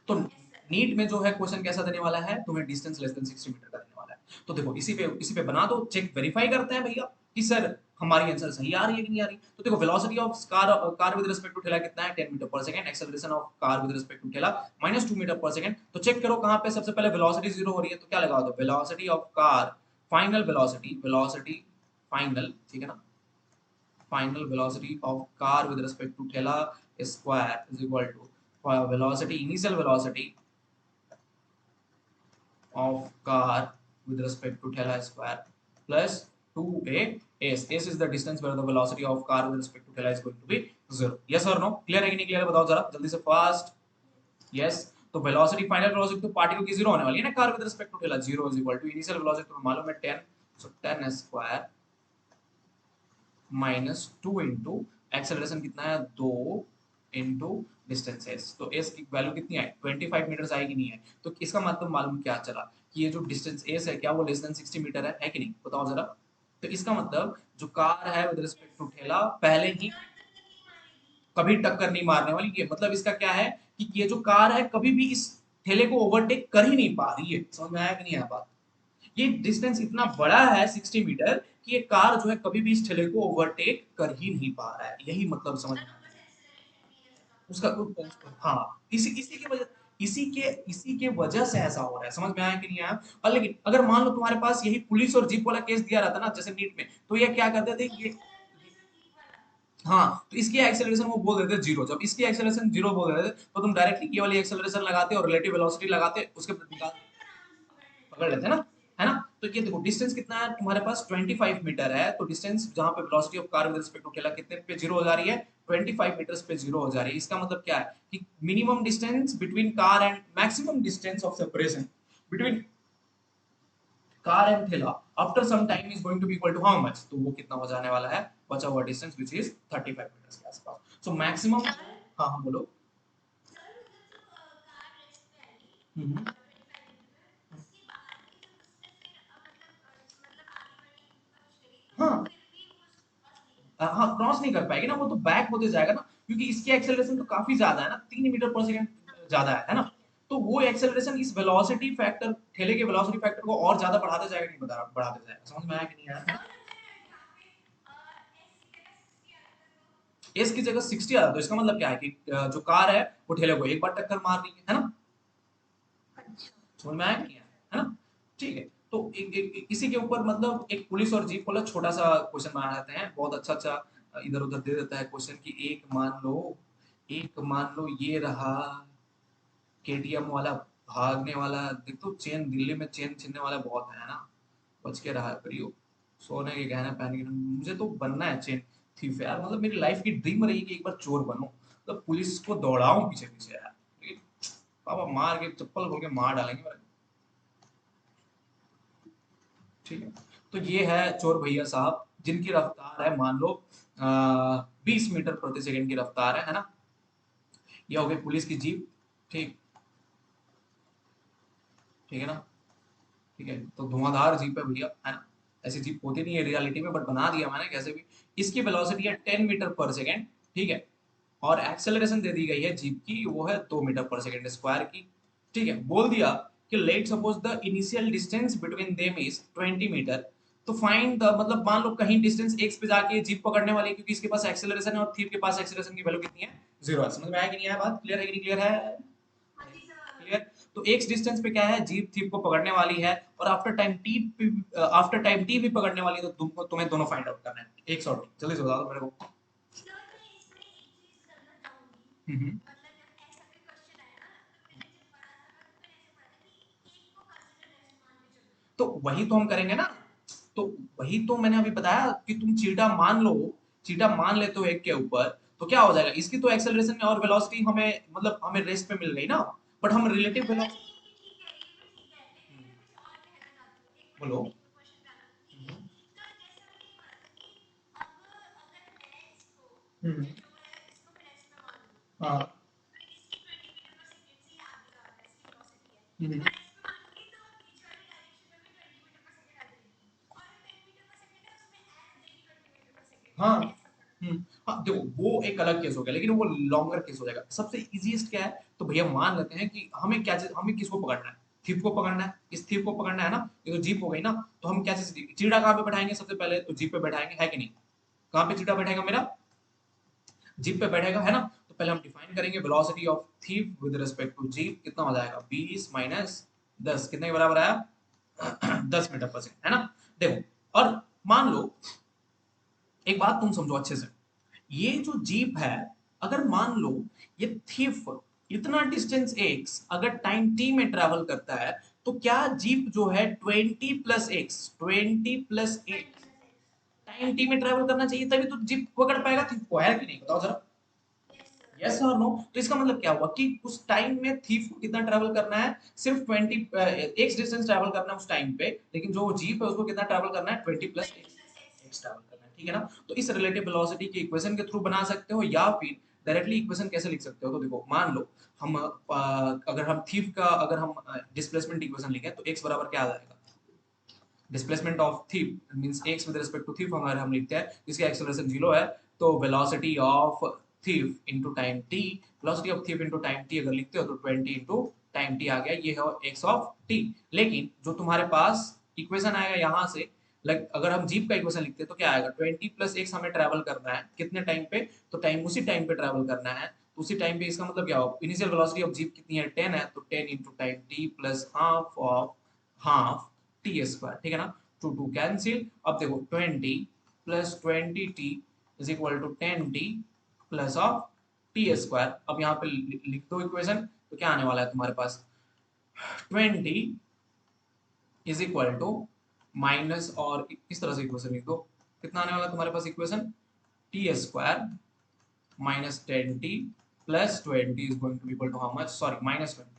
तो नीट में जो है क्वेश्चन कैसा देने वाला है, तुम्हें डिस्टेंस लेस देन 60 मीटर का देने वाला है, तो देखो इसी पे बना दो, चेक वेरीफाई करते हैं भैया कि सर हमारी आंसर सही आ रही है कि नहीं आ रही। तो देखो velocity of car with respect to ठेला कितना है, 10 मीटर पर second, acceleration of car with respect to ठेला -2 मीटर पर सेकंड। तो चेक करो कहां पे सबसे पहले वेलोसिटी जीरो हो रही है, तो क्या लगाओ, दो velocity of car, final velocity final, ठीक है ना, final velocity of car with respect to theta square is equal to initial velocity of car with respect to theta square plus 2a s. S is the distance where the velocity of car with respect to theta is going to be zero. Yes or no? Clear है कि नहीं clear है, बताओ जरा जल्दी से fast. Yes. तो velocity, final velocity तो पार्टिकल की जीरो होने वाली है ना car with respect to theta, zero is equal to initial velocity तो मालूम है 10, सो 10 स्क्वायर -2 इंटू एक्सेलरेशन कितना है, 2 इंटू डिस्टेंस एस, तो एस की वैल्यू कितनी है, 25 मीटर आएगी, नहीं है, तो इसका मतलब मालूम क्या चला कि ये जो डिस्टेंस एस है क्या वो लेस देन 60 मीटर है कि नहीं, बताओ जरा। तो इसका मतलब जो कार है विद रिस्पेक्ट टू ठेला पहले ही कभी टक्कर नहीं मारने वाली, ये मतलब इसका क्या है कि ये जो कार है कभी भी इस ठेले को ओवरटेक कर ही नहीं पा रही है, समझ में आया कि नहीं आया बात। ये डिस्टेंस इतना बड़ा है 60 मीटर कि ये कार जो है कभी भी इस ठेले को ओवरटेक कर ही नहीं पा रहा है, यही मतलब समझ में आया। उसका हाँ, इसी के वजह से ऐसा हो रहा है, समझ में आया कि नहीं आया। और लेकिन अगर मान लो तुम्हारे पास यही पुलिस और जीप वाला केस दिया रहता ना जैसे नीट में, तो ये क्या करते थे हाँ, तो इसकी एक्सेलरेशन वो बोल देते जीरो, जब इसकी एक्सेलरेशन जीरो बोल देते तो तुम डायरेक्टली ये वाली एक्सेलरेशन लगाते और रिलेटिव वेलोसिटी लगाते, उसके निकाल पकड़ लेते ना, है ना। तो ये देखो डिस्टेंस कितना है तुम्हारे पास 25 मीटर है, तो डिस्टेंस जहां पे velocity of car with respect to ठेला कितने पे जीरो हो जा रही है, 25 मीटर्स पे जीरो हो जा रही है। इसका मतलब क्या है कि minimum distance between car and maximum distance of separation between car and ठेला after some time is going to be equal to how much, तो वो कितना हो जाने वाला है, बचा हुआ डिस्टेंस व्हिच इज 35 मीटर्स के आसपास। सो मैक्सिमम, हाँ हाँ बोलो। हम्म। हाँ हाँ क्रॉस नहीं कर पाएगी ना, वो तो बैक होते जाएगा ना, क्योंकि इसकी एक्सेलरेशन तो काफी ज्यादा है ना, 3 मीटर पर सेकेंड ज्यादा है ना, तो वो एक्सेलरेशन इस वेलोसिटी फैक्टर, ठेले के वेलोसिटी फैक्टर को और ज्यादा बढ़ाते जाएगा, नहीं बढ़ाते जाएगा, समझ में आया कि नहीं आया? एस की जगह 60 आ रहा, तो इसका मतलब क्या है कि जो कार है वो ठेले को एक बार टक्कर मार रही है ना, समझ में आया कि नहीं आया? है ना, ठीक है। तो इसी के ऊपर मतलब एक पुलिस और जीप वाला छोटा सा क्वेश्चन बना लेते हैं, बहुत अच्छा अच्छा इधर उधर दे देता है क्वेश्चन की। एक मान लो ये रहा केटीएम वाला भागने वाला, देख तो चेन, दिल्ली में चेन छीनने वाला बहुत है ना, बच के रहा है प्रियो, सोने के गहने पहन के, मुझे तो बनना है चेन थीफ यार, मतलब मेरी लाइफ की ड्रीम रही कि एक बार चोर बनूं, मतलब पुलिस को दौड़ाऊं पीछे पीछे यार, लेकिन पापा मार के चप्पल खोल के मार डालेंगे मेरे को। ठीक है, तो ये है चोर भैया साहब जिनकी रफ्तार है मान लो 20 मीटर प्रति सेकंड की रफ्तार है ना, ये हो गई पुलिस की जीप। ठीक, ठीक है ना, ठीक है, तो धुआंधार जीप है भैया, है ना, ऐसी जीप होती नहीं है रियलिटी में, बट बना दिया मैंने कैसे भी। इसकी वेलोसिटी है 10 मीटर पर सेकेंड, ठीक है, और एक्सेलरेशन दे दी गई है जीप की, वो है 2 मीटर पर सेकेंड स्क्वायर की। ठीक है, बोल दिया कि let suppose the initial distance between them is 20 meter, तो फाइंड द, मतलब मान लो कहीं डिस्टेंस एक्स पे जाके जीप पकड़ने वाली है, क्योंकि इसके पास एक्सेलरेशन है और थीप के पास एक्सेलरेशन की वैल्यू कितनी है, जीरो है। समझ में आया कि नहीं आया बात, क्लियर है कि नहीं क्लियर है? क्लियर। तो एक्स डिस्टेंस पे क्या है, जीप थीप को पकड़ने वाली है, और आफ्टर टाइम टी भी पकड़ने वाली है, तो तुम्हें दोनों फाइंड आउट करना है, एक सॉर्ट जल्दी से बता दो मेरे को। हम्म। तो वही तो हम करेंगे ना, तो वही तो मैंने अभी बताया कि तुम चीटा मान लो, चीटा मान लेते हो एक के ऊपर, तो क्या हो जाएगा, इसकी तो एक्सेलरेशन में और वेलोसिटी हमें, मतलब हमें रेस्ट पे मिल गई ना, बट हम रिलेटिव वेलोसिटी, बोलो। हम्म। हाँ। हम्म। हाँ। हम्म। हाँ देखो वो एक अलग केस हो गया, लेकिन वो लॉन्गर केस हो जाएगा। सबसे इजीएस्ट क्या है, तो भैया मान लेते हैं कि हमें क्या चीज, हमें किसको पकड़ना है, थीप को पकड़ना है, इस थीप को पकड़ना है ना, ये तो जीप हो गई ना, तो हम क्या चीज, चीड़ा कहाँ पे बैठाएंगे, सबसे पहले तो जीप पे बैठाएंगे, है कि नहीं? कहाँ पे चीटा बैठेगा मेरा, जीप पे बैठेगा, है ना, तो पहले हम डिफाइन करेंगे velocity of thief with respect to jeep, कितना हो जाएगा 20 माइनस 10, कितने के बराबर आया 10 मीटर पर सेकंड, है ना। देखो और मान लो, एक बात तुम समझो अच्छे से, ये जो जीप है, अगर मान लो ये थीफ इतना डिस्टेंस एक्स अगर टाइम टी में ट्रेवल करता है, तो क्या जीप जो है 20 प्लस एक्स टाइम टी में ट्रेवल करना चाहिए, तभी तो जीप पकड़ पाएगा थीफ को, है कि नहीं, बताओ जरा। यस और नो, तो इसका मतलब क्या हुआ कि उस टाइम में थीफ को कितना ट्रैवल करना है, सिर्फ 20 एक्स डिस्टेंस ट्रैवल करना है उस टाइम पे, लेकिन जो जीप है उसको कितना ट्रैवल करना है, 20 प्लस एक्स ट्रैवल करना है, ठीक है ना। तो इस रिलेटिव वेलोसिटी की इक्वेशन के थ्रू बना सकते हो, या फिर डायरेक्टली इक्वेशन कैसे लिख सकते हो, तो देखो मान लो हम अगर हम थीफ का अगर हम डिस्प्लेसमेंट इक्वेशन लिखें, तो एक्स बराबर क्या आ जाएगा, displacement of thief means X with respect to thief अगर हम लिखते हैं जिसकी एक्सेलरेशन 0 है, तो velocity of thief into time T, velocity of thief into time T अगर लिखते हो तो 20 इनटू टाइम टी आ गया, ये है एक्स ऑफ टी। लेकिन जो तुम्हारे पास इक्वेशन आएगा यहाँ से, लाइक अगर हम जीप का इक्वेशन लिखते हैं तो क्या आएगा, 20 प्लस एक्स हमें ट्रैवल करना है कितने टाइम पे, तो टाइम उसी टाइम पे ट्रैवल करना है, तो उसी टाइम पे इसका मतलब क्या हो, इनिशियल वेलोसिटी ऑफ जीप कितनी है 10 है, तो 10 into time T plus half of half T square, ठीक है ना, टू टू कैंसिल। अब देखो 20 plus 20 T is equal to 10 T plus of T square. अब यहाँ पे लिख दो इक्वेशन, तो क्या आने वाला है तुम्हारे पास, 20 इज इक्वल टू माइनस और इस तरह से इक्वेशन लिख दो, कितना आने वाला तुम्हारे पास equation, t square minus 10t plus 20 is going to equal to how much, sorry minus 20,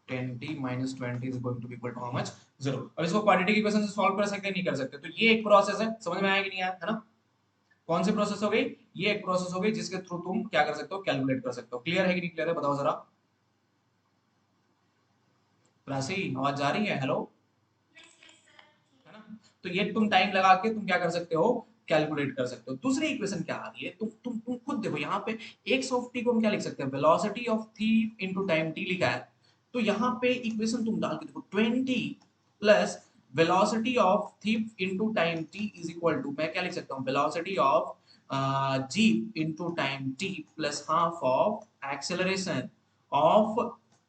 10t minus 20 is going to be equal to how much, 0। अब इसको क्वाड्रेटिक इक्वेशन से सॉल्व कर सकते हैं, नहीं कर सकते, तो ये एक प्रोसेस है, समझ में आया कि नहीं आया, है ना। कौन सी प्रोसेस हो गई, ये एक प्रोसेस हो गई जिसके थ्रू तुम क्या कर सकते हो, कैलकुलेट कर सकते हो। क्लियर है कि नहीं क्लियर है, बताओ जरा। राशि आवाज जा रही है, हेलो, है ना। तो ये तुम टाइम लगा के तुम क्या कर सकते हो, कैलकुलेट कर सकते हो। दूसरी इक्वेशन क्या आ रही है, तुम खुद देखो, यहाँ पे x ऑफ t को हम क्या लिख सकते हैं, velocity of thief into time t लिखा है, तो यहाँ पे इक्वेशन तुम डाल के देखो 20 plus velocity of thief into time t is equal to, मैं क्या लिख सकता हूँ, velocity of g into time t plus half of acceleration of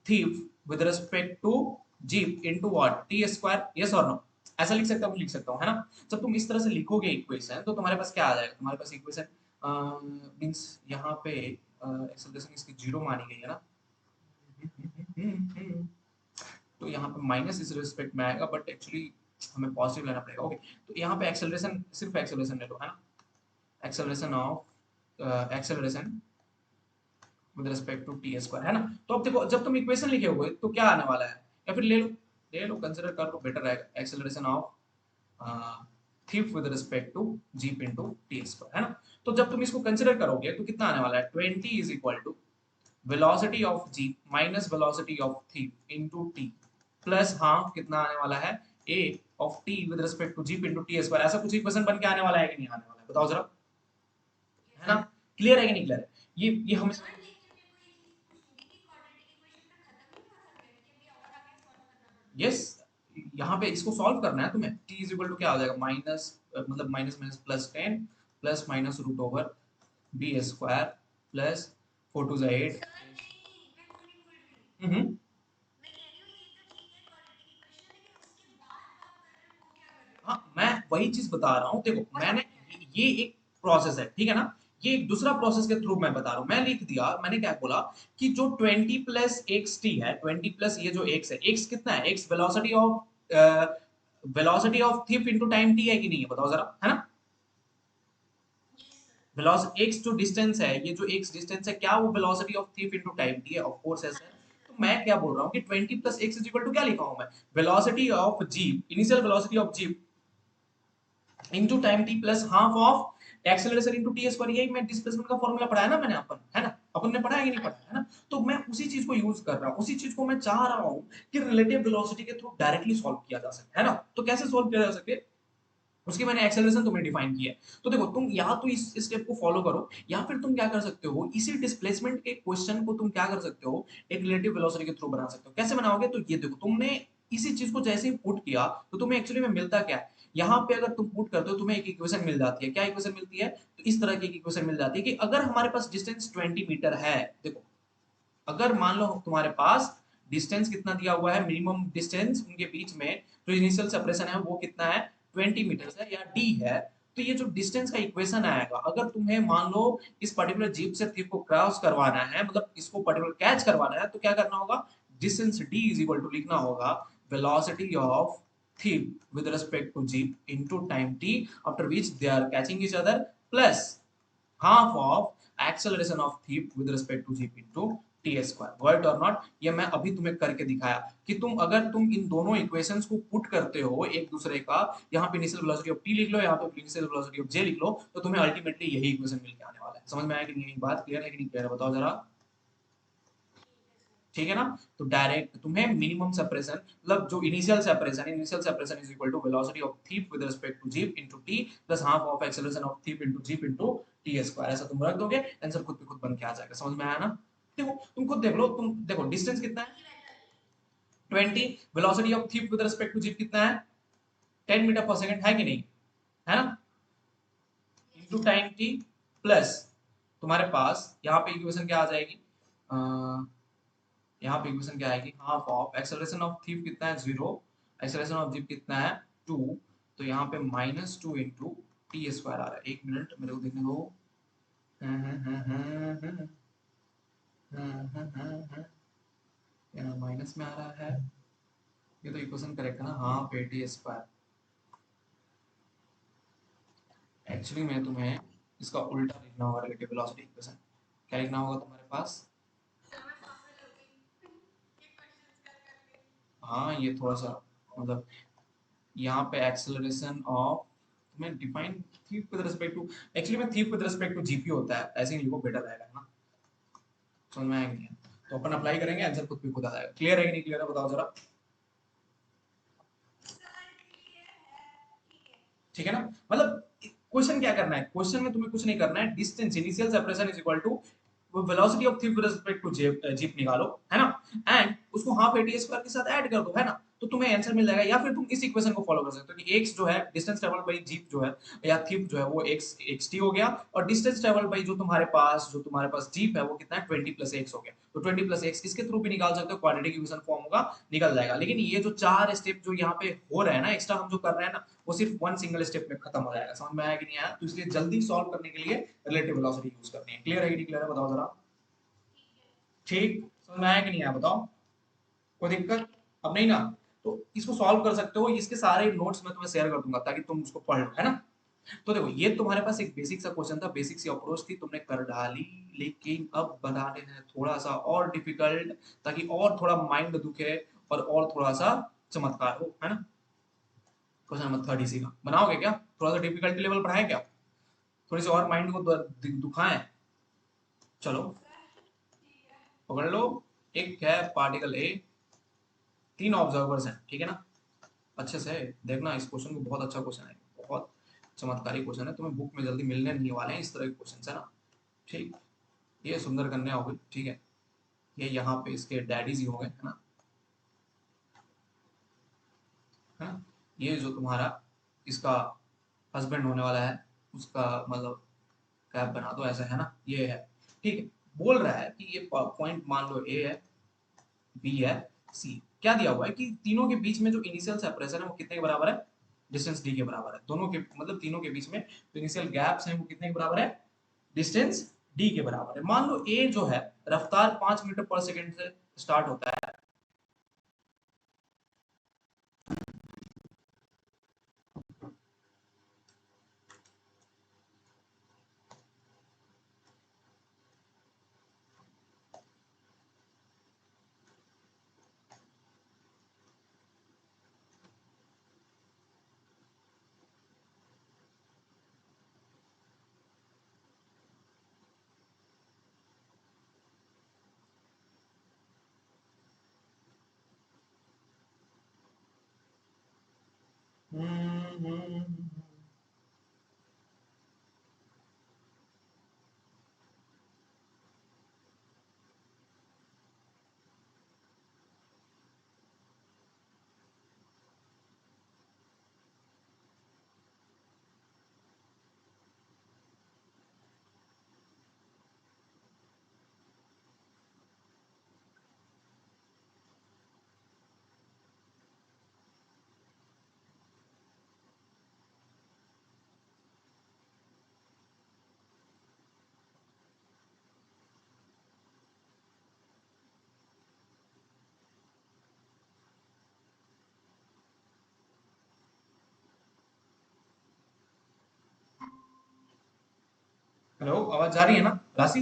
thief with respect to g into what, t square, yes or no, ऐसा लिख सकता हूँ, है ना। जब तुम इस तरह से लिखोगे इक्वेशन, तो तुम्हारे पास क्या आ जाएगा, तुम्हारे पास इक्वेशन मींस यहाँ पे एक्सेलरेशन इसकी जीरो मानी गई है ना, तो यहाँ पे माइनस इस रिस्पेक्ट में आएगा, बट एक्चुअली हमें पॉजिटिव लेना पड़ेगा। ओके, तो यहाँ पे एक्सेलरेशन, सिर्फ एक्सेलरेशन ले लो, है ना, acceleration of acceleration with respect to T square, है ना। तो अब देखो, जब तुम इक्वेशन लिखे हुए तो क्या आने वाला है, या फिर ले लो कंसीडर कर लो, बेटर रहेगा, acceleration of thief with respect to jeep into T square, है ना। तो जब तुम इसको कंसीडर करोगे तो कितना आने वाला है, 20 is equal to velocity of jeep minus velocity of thief into T plus half कितना आने वाला है, a of t with respect to jeep into T square. ऐसा कुछ इक्वेशन बन के आने वाला है कि नहीं आने वाला है, बताओ जरा, है ना। क्लियर है कि नहीं क्लियर है, ये हम यस, यहाँ पे इसको सॉल्व करना है तुम्हें, t इज इक्वल टू क्या हो जाएगा, माइनस मतलब minus minus plus 10 plus minus root over B square plus 4 two 8। हम्म, हाँ मैं वही चीज बता रहा हूँ, देखो मैंने, ये एक प्रोसेस है, ठीक है ना, ये एक दूसरा प्रोसेस के थ्रू मैं बता रहा हूँ, मैं लिख दिया, मैंने क्या बोला कि जो 20 प्लस एक्स टी है, 20 प्लस ये जो एक्स है, एक्स कितना है, x velocity of thief into time T है कि नहीं है, बताओ जरा, है ना। वेलोसिटी एक्स जो डिस्टेंस है, ये जो एक्स डिस्टेंस है, क्या वो velocity of thief into time T है, ऑफ कोर्स ऐसा है। तो मैं क्या बोल रहा हूँ कि 20 plus X is equal to क्या लिखा हूं मैं, velocity of jeep, initial velocity of jeep into time T plus half of acceleration into T square, यही मैं डिस्प्लेसमेंट का फॉर्मूला पढ़ाया ना मैंने, अपन है ना, अपन ने पढ़ा है कि नहीं पढ़ा, है ना। तो मैं उसी चीज को यूज कर रहा हूँ, उसी चीज को मैं चाह रहा हूँ कि रिलेटिव वेलोसिटी के थ्रू डायरेक्टली सॉल्व किया जा सके, है ना। तो कैसे सॉल्व किया जा सके, उसकी मैंने एक्सेलरेशन तुम्हें डिफाइन किया है। तो देखो, तुम या तो इस स्टेप को फॉलो करो, या फिर तुम क्या कर सकते हो, इसी डिस्प्लेसमेंट के क्वेश्चन को तुम क्या कर सकते हो, एक रिलेटिव वेलोसिटी के थ्रू बना सकते हो। कैसे बनाओगे, तो ये देखो, तुमने इसी चीज को जैसे ही पुट किया, तो तुम्हें एक्चुअली में मिलता क्या है, यहाँ पे अगर तुम पुट करते हो, तुम्हें एक इक्वेशन मिल जाती है। क्या इक्वेशन मिलती है, तो इस तरह की एक इक्वेशन मिल जाती है कि अगर हमारे पास डिस्टेंस 20 मीटर है, देखो अगर मान लो तुम्हारे पास डिस्टेंस कितना दिया हुआ है, मिनिमम डिस्टेंस उनके बीच में जो इनिशियल सेपरेशन है वो कितना है, 20 मीटर है या d है, तो ये जो डिस्टेंस का इक्वेशन आएगा, अगर तुम्हें मान लो इस पर्टिकुलर जीप से थिप को क्रॉस करवाना है, मतलब इसको पर्टिकुलर कैच करवाना है, तो क्या करना होगा, distance d is equal to लिखना होगा velocity of thief with respect to jeep into time t after which they are catching each other plus half of acceleration of thief with respect to g into t square, word और not, ये मैं अभी तुम्हें करके दिखाया कि अगर तुम इन दोनों इक्वेशंस को पुट करते हो एक दूसरे का, यहाँ पे इनिशियल वेलोसिटी ऑफ t लिख लो, यहाँ पे इनिशियल वेलोसिटी ऑफ j लिख लो, तो तुम्हें अल्टीमेटली यही इक्वेशन मिल के आने वाला है। समझ में आया कि नहीं, यही बात क्लियर है कि नहीं क्लियर है, बताओ जरा, ठीक है ना। तो डायरेक्ट तुम्हें मिनिमम सेपरेशन, मतलब जो initial separation is equal to velocity of thief with respect to jeep into T plus half of acceleration of thief into jeep into T square, ऐसा तुम रख दोगे, आंसर खुद पे खुद बन के आ जाएगा। समझ में आया ना। देखो तुम खुद देख लो, तुम देखो डिस्टेंस कितना है 20, velocity of thief with respect to jeep कितना है 10 मीटर पर सेकंड, है कि नहीं, है ना, इनटू टाइम टी प्लस तुम्हारे पास यहाँ पे इक्वेशन क्या आ जाएगी, यहाँ पे इक्वेशन क्या आएगी, half of acceleration of thief कितना है 0, एक्सेलरेशन ऑफ जीप कितना है 2, तो यहाँ पे -2 इंटू टी स्क्वायर आ रहा है। एक मिनट मेरे को देखने दो, यहाँ माइनस में आ रहा है, ये तो इक्वेशन करेक्ट है ना, half A T square. Actually मैं तुम्हें इसका उल्टा लिखना होगा रिलेटिव वेलोसिटी इक्वेशन। क्या लिखना होगा तुम्हारे पास? हाँ ये थोड़ा सा मतलब यहाँ पे एक्सेलरेशन ऑफ मैं define thief with respect to, actually में थीप विद रिस्पेक्ट टू जीपी होता है, ऐसे ही लिखो बेटर रहेगा ना। समझ में आएगा नहीं है? तो अपन अप्लाई करेंगे, आंसर खुद भी खुद आ जाएगा। क्लियर है कि नहीं क्लियर है बताओ जरा। ठीक है ना, मतलब क्वेश्चन क्या करना है, क्वेश्चन में तुम्हें कुछ नहीं करना है, distance initial separation is equal to velocity of thing with respect to jeep निकालो, है ना, एंड उसको हाफ एटी स्क्वायर के साथ ऐड कर दो, है ना, तो तुम्हें आंसर मिल जाएगा। या फिर तुम इस इक्वेशन को फॉलो कर सकते हो कि x जो है डिस्टेंस ट्रेवल बाय जीप जो है या थिप जो है वो x xt हो गया, और डिस्टेंस ट्रेवल बाय जो तुम्हारे पास जीप है वो कितना है 20 प्लस x हो गया, तो 20 प्लस x इसके थ्रू भी निकाल सकते हो, क्वाड्रेटिक इक्वेशन फॉर्म होगा, निकल जाएगा। लेकिन ये जो चार स्टेप जो यहाँ पे हो रहा है ना एक्स्ट्रा हम जो कर रहे हैं ना, वो सिर्फ वन सिंगल स्टेप में खत्म हो जाएगा। समझ में आया कि नहीं आया? तो इसलिए जल्दी सॉल्व करने के लिए रिलेटिव वेलोसिटी यूज करनी है। क्लियर है कि नहीं क्लियर है बताओ जरा। ठीक, समझ में आया कि नहीं आया बताओ। कोई दिक्कत अब नहीं ना? तो इसको सॉल्व कर सकते हो, इसके सारे नोट्स मैं तुम्हें शेयर कर दूंगा ताकि तुम उसको पढ़ लो, है ना। तो देखो ये तुम्हारे पास एक बेसिक सा क्वेश्चन था, बेसिक सी अप्रोच थी, तुमने कर डाली, लेकिन अब बनाने हैं थोड़ा सा और डिफिकल्ट, ताकि और थोड़ा माइंड दुखे और थोड़ा सा चमत्कार हो, है ना। क्वेश्चन नंबर 30 इसी का बनाओगे क्या? थोड़ा सा डिफिकल्टी लेवल बढ़ाएं क्या? थोड़ी सी और माइंड को दुखाएं? चलो पकड़ लो। एक है पार्टिकल ए, तीन ऑब्जर्वर्स हैं, ठीक है ना। अच्छे से देखना इस क्वेश्चन को, बहुत अच्छा क्वेश्चन है, बहुत चमत्कारी क्वेश्चन है, तुम्हें बुक में जल्दी मिलने नहीं वाले हैं इस तरह के क्वेश्चन, है ना। ठीक, ये सुंदर कन्या हो गई, ठीक है, ये यहाँ पे इसके डैडीज ही हो गए, है ना, है ना। ये जो तुम्हारा इसका हस्बैंड होने वाला है, उसका मतलब कैप बना दो ऐसा, है ना, ये है। ठीक है, बोल रहा है कि ये पॉइंट मान लो ए है, बी है, सी। क्या दिया हुआ है कि तीनों के बीच में जो इनिशियल सेपरेशन है वो कितने के बराबर है? डिस्टेंस डी के बराबर है। दोनों के मतलब तीनों के बीच में जो इनिशियल गैप्स हैं वो कितने के बराबर है? डिस्टेंस डी के बराबर है। मान लो ए जो है रफ्तार 5 मीटर पर सेकंड से स्टार्ट होता है। हेलो, आवाज जा रही है ना राशि?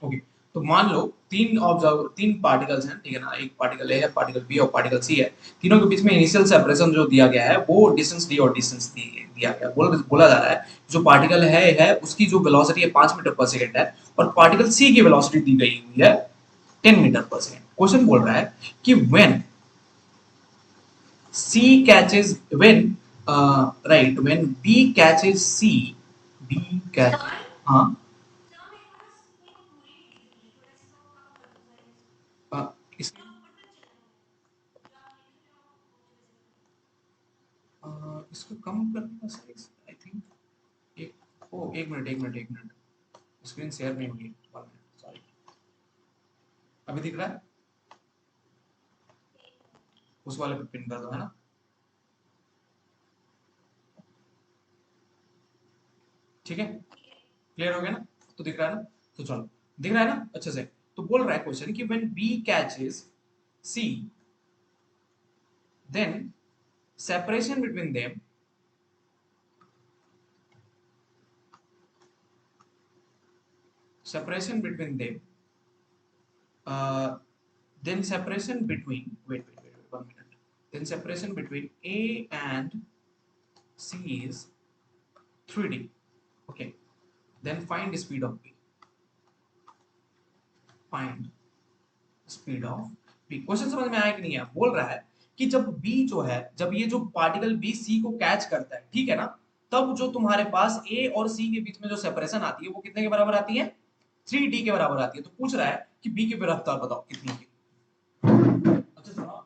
ओके, तो मान लो तीन पार्टिकल्स हैं, ठीक है ना, एक पार्टिकल ए है, पार्टिकल बी और पार्टिकल सी है। तीनों के बीच में इनिशियल सेपरेशन जो दिया गया है वो डिस्टेंस डी और डिस्टेंस दिया गया, बोला जा रहा है जो पार्टिकल है उसकी जो वेलोसिटी है 5 मीटर पर सेकंड है, और पार्टिकल सी की वेलोसिटी दी गई हुई है 10 मीटर पर सेकंड। क्वेश्चन बोल रहा है कि when C catches when B catches C, B catches, हाँ, अ, इस, इसको कम करने का साइज आई थिंक, एक मिनट स्क्रीन शेयर नहीं हुई, सॉरी। अभी दिख रहा है? उस वाले पे पिन कर दो, है ना। ठीक है, क्लियर हो गया ना? तो दिख रहा है ना? तो चलो, दिख रहा है ना अच्छे से? तो बोल रहा है क्वेश्चन कि when B catches C, then separation between them separation between them then separation between wait 1 minute, then separation between A and C is 3D. Okay, then find speed of B. Find speed of B. Question समझ में आया कि नहीं है? बोल रहा है कि जब बी जो है, जब ये जो पार्टिकल बी सी को कैच करता है, ठीक है ना, तब जो तुम्हारे पास ए और सी के बीच में जो सेपरेशन आती है वो कितने के बराबर आती है? 3D के बराबर आती है। तो पूछ रहा है कि बी की रफ्तार बताओ कितनी होगी। अच्छा सुनो,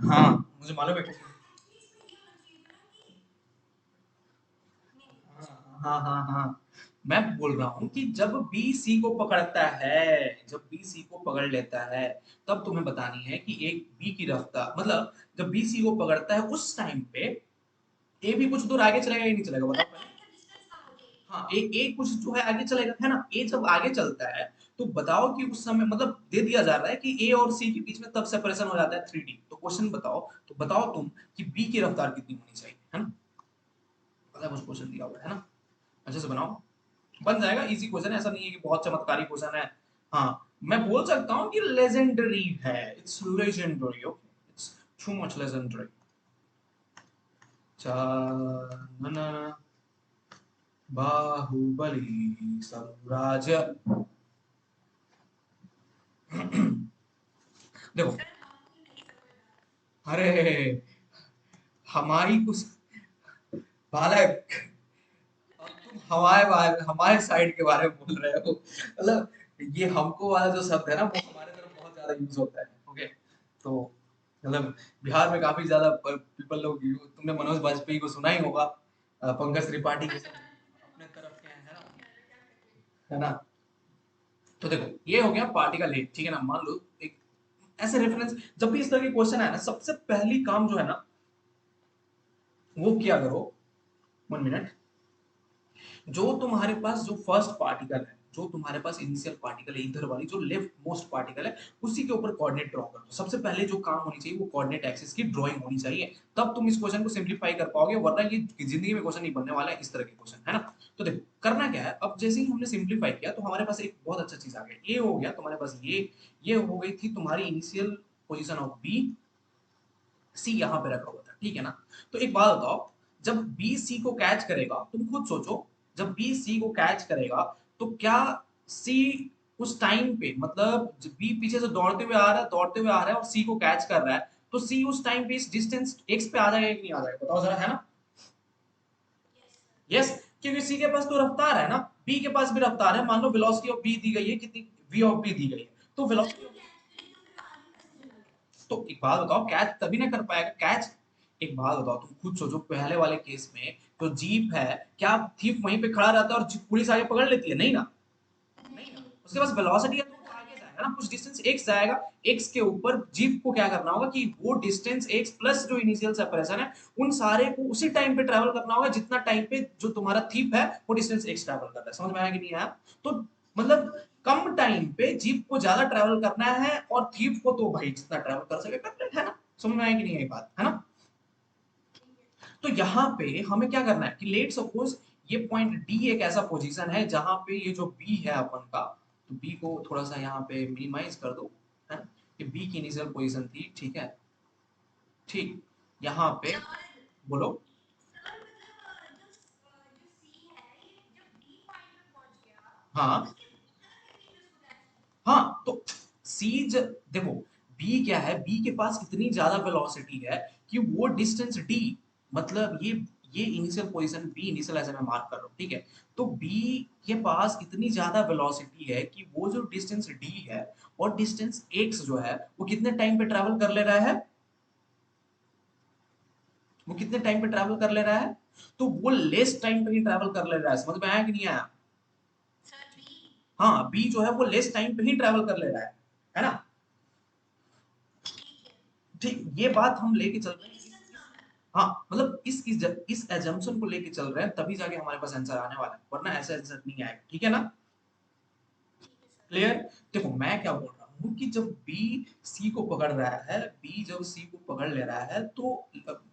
हाँ मुझे मालूम है। हाँ हाँ हाँ, मैं बोल रहा हूँ कि जब बी सी को पकड़ता है, जब बी सी को पकड़ लेता है, तब तुम्हें बतानी है कि एक बी की रफ्तार, मतलब जब बी सी को पकड़ता है उस टाइम पे ए भी कुछ दूर आगे चलेगा या नहीं चलेगा, बताओ पहले। हाँ, ए कुछ जो है आगे चलेगा, है ना? ए जब आगे चलता है तो बताओ कि उस समय मतलब दे दिया जा रहा है कि ए और सी के बीच में तब सेपरेशन हो जाता है 3D। तो क्वेश्चन बताओ, तो बताओ तुम कि बी की रफ्तार कितनी होनी चाहिए, है ना? पता है कुछ क्वेश्चन दिया हुआ है ना, अच्छे से बनाओ, बन जाएगा। इजी क्वेश्चन है, ऐसा नहीं है कि बहुत चमत्कारी क्वेश्चन है। हाँ, मैं बोल सकता हूँ कि लेजेंडरी है, it's legendary, okay, it's too much legendary. चानना बाहुबली साम्राज्य। देखो, अरे हमारी कुछ बालक, अब तुम हमारे साइड के बारे में बोल रहे हो, मतलब ये हमको वाला जो शब्द है ना वो हमारे तरफ बहुत ज्यादा यूज होता है। ओके, तो मतलब बिहार में काफी ज्यादा पीपल लोग तुमने मनोज वाजपेयी को सुना ही होगा, पंकज त्रिपाठी के सब अपने तरफ के हैं, है ना? तो देखो, ये हो गया पार्टिकल हेड, ठीक है ना? मान लो एक ऐसे रेफरेंस, जब भी इस तरह के क्वेश्चन है ना, सबसे पहली काम जो है ना वो क्या करो, 1 मिनट, जो तुम्हारे पास जो फर्स्ट पार्टिकल है, जो तुम्हारे पास इनिशियल पार्टिकल है, इधर वाली जो लेफ्ट मोस्ट पार्टिकल है, उसी के ऊपर कोऑर्डिनेट ड्रॉ कर दो। सबसे पहले जो काम होनी चाहिए वो कोऑर्डिनेट एक्सिस की ड्राइंग होनी चाहिए, तब तुम इस क्वेश्चन को सिंपलीफाई कर पाओगे, वरना ये जिंदगी में क्वेश्चन नहीं बनने वाला है इस तरह के क्वेश्चन, है ना? तो देखो करना क्या है, अब जैसे ही हमने सिंपलीफाई किया तो हमारे पास एक बहुत अच्छा चीज आ गया, ये हो गया तुम्हारे पास, ये हो गई थी तुम्हारी इनिशियल पोजीशन ऑफ बी, सी यहाँ पे रखा हुआ था, ठीक है ना? तो एक बात बताओ, जब बी सी को कैच करेगा, तुम खुद सोचो, जब बी सी को कैच करेगा तो क्या सी उस टाइम पे, मतलब जब बी पीछे से दौड़ते हुए आ रहा है, दौड़ते हुए आ रहा है और सी को कैच कर रहा है, तो सी उस टाइम पे इस डिस्टेंस एक्स पे आ जाएगा कि नहीं आ जाएगा, बताओ जरा, है ना? यस, क्योंकि सी के पास तो रफ्तार है ना, बी के पास भी रफ्तार है। मान लो वेलोसिटी ऑफ बी दी गई है कितनी, वी ऑफ बी दी गई है, तो वेलोसिटी, तो एक बात बताओ, कैच तभी ना कर पाएगा कैच। एक बात बताओ, तुम खुद सोचो, पहले वाले केस में तो जीप है, क्या थीफ वहीं पे खड़ा रहता है और पुलिस आगे पकड़ लेती है? नहीं ना, नहीं ना, उसके पास वेलोसिटी है तो वो आगे जाएगा ना, कुछ डिस्टेंस एक्स जाएगा, एक्स के ऊपर जीप को क्या करना होगा कि वो डिस्टेंस एक्स प्लस जो इनिशियल सेपरेशन है उन सारे को उसी टाइम पे ट्रैवल करना होगा जितना टाइम पे जो तुम्हारा थीप है वो डिस्टेंस एक्स ट्रैवल कर रहा है। समझ में आया कि नहीं आया? तो मतलब कम टाइम पे जीप को ज्यादा ट्रैवल करना है और थीप को तो भाई जितना ट्रैवल कर सके कर ले, है ना? समझ में आया कि नहीं ये बात, है ना? तो यहाँ पे हमें क्या करना है कि लेट सपोज ये पॉइंट डी एक ऐसा पोजीशन है जहां पे ये जो बी है अपन का, तो बी को थोड़ा सा यहाँ पे मिनिमाइज कर दो, है ना? ये बी की इनिशियल पोजीशन थी, ठीक है? ठीक, यहाँ पे बोलो। हाँ हाँ, तो देखो, बी क्या है, बी के पास इतनी ज्यादा वेलोसिटी है कि वो डिस्टेंस डी, मतलब ये इनिशियल पोजीशन बी इनिशियल ऐसे मैं मार्क कर रहा हूँ, ठीक है? तो बी के पास इतनी ज्यादा वेलोसिटी है कि वो जो डिस्टेंस डी है और डिस्टेंस एक्स जो है वो कितने टाइम पे ट्रैवल कर ले रहा है, वो कितने टाइम पे ट्रैवल कर ले रहा है? तो वो लेस टाइम पे ही ट्रैवल कर ले रहा है। समझ में आया कि नहीं आया? हाँ, बी जो है वो लेस टाइम पे ही ट्रैवल कर ले रहा है ना? ठीक, ये बात हम लेके चल रहे हैं। हाँ, मतलब इस एजम्पशन को लेके चल रहे हैं, तभी जाके हमारे पास आंसर आने वाला है, वरना ऐसा आंसर नहीं आएगा। ठीक है ना? क्लियर? देखो मैं क्या बोल रहा हूँ कि जब बी सी को पकड़ रहा है, बी जब सी को पकड़ ले रहा है, तो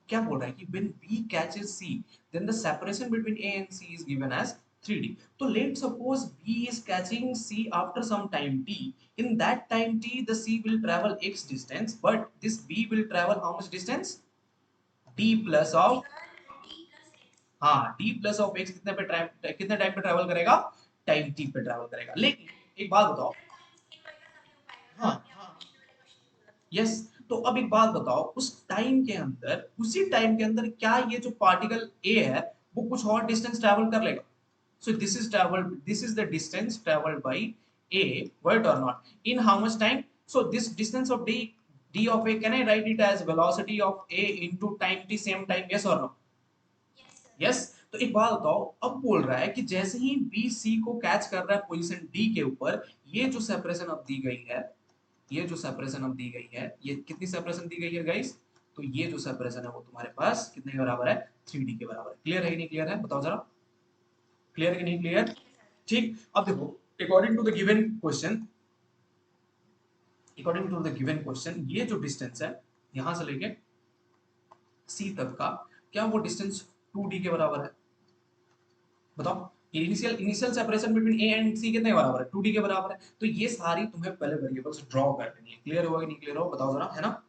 क्या बोल रहा है कि when B catches C, then the separation between A and C is given as 3D. तो let's suppose B is catching C after some time t. In that time t, the C will travel x distance, but this B will travel how much distance? D plus of, हाँ, d plus of x कितने time पे travel करेगा? Time t पे travel करेगा। लेकिन एक बात बताओ, हाँ हाँ, यस, तो अब एक बात बताओ, उस टाइम के अंदर, उसी टाइम के अंदर क्या ये जो पार्टिकल ए है वो कुछ और डिस्टेंस ट्रैवल कर लेगा? So this is the distance travelled by a, right और not, in how much time? So this distance of d of a, can I write it as velocity of a into time t, same time, yes और no? Yes. तो एक बात बताओ, अब बोल रहा है कि जैसे ही बी सी को कैच कर रहा है पोजीशन डी के ऊपर, ये जो सेपरेशन अब दी गई है, ये जो सेपरेशन अब दी गई है, ये कितनी सेपरेशन दी गई है गाइस? तो ये जो सेपरेशन है वो तुम्हारे पास कितने के बराबर है? 3D के बराबर है। क्लियर है कि नहीं क्लियर है? बताओ जरा, क्लियर है कि नहीं क्लियर? ठीक, अब देखो, according to the given question, according to the given question, ये जो डिस्टेंस है यहां से लेके सी तक का, क्या वो डिस्टेंस 2D के बराबर है? बताओ। Initial initial separation between a and c कितने के बराबर है? 2D के बराबर है। तो ये सारी तुम्हें पहले वेरिएबल्स ड्रॉ कर लेनी है। क्लियर होगा कि नहीं क्लियर हो? बताओ जरा, है ना?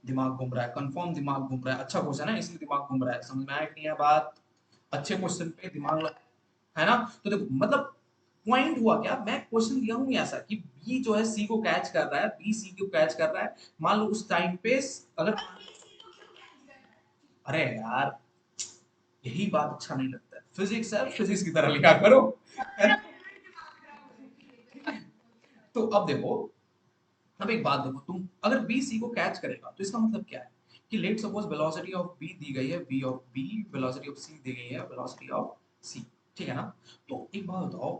दिमाग घूम रहा है, कंफर्म दिमाग घूम रहा है। अच्छा क्वेश्चन है इसलिए दिमाग घूम रहा है। समझ में आया कि नहीं है बात? अच्छे क्वेश्चन पे दिमाग है ना? तो देखो मतलब पॉइंट हुआ क्या, मैं क्वेश्चन दिया हूँ ऐसा कि बी जो है सी को कैच कर रहा है, बी सी को कैच कर रहा है, मान लो उस टाइम पे अगर, अरे यार यही बात अच्छा नहीं लगता है, फिजिक्स है, फिजिक्स की तरह लिखा करो। तो अब देखो, अब एक बात देखो, तुम अगर बी सी को कैच करेगा तो इसका मतलब क्या है कि let suppose velocity of b दी गई है, v of b, velocity of c दी गई है, वेलोसिटी ऑफ सी, ठीक है ना? तो एक बात बताओ,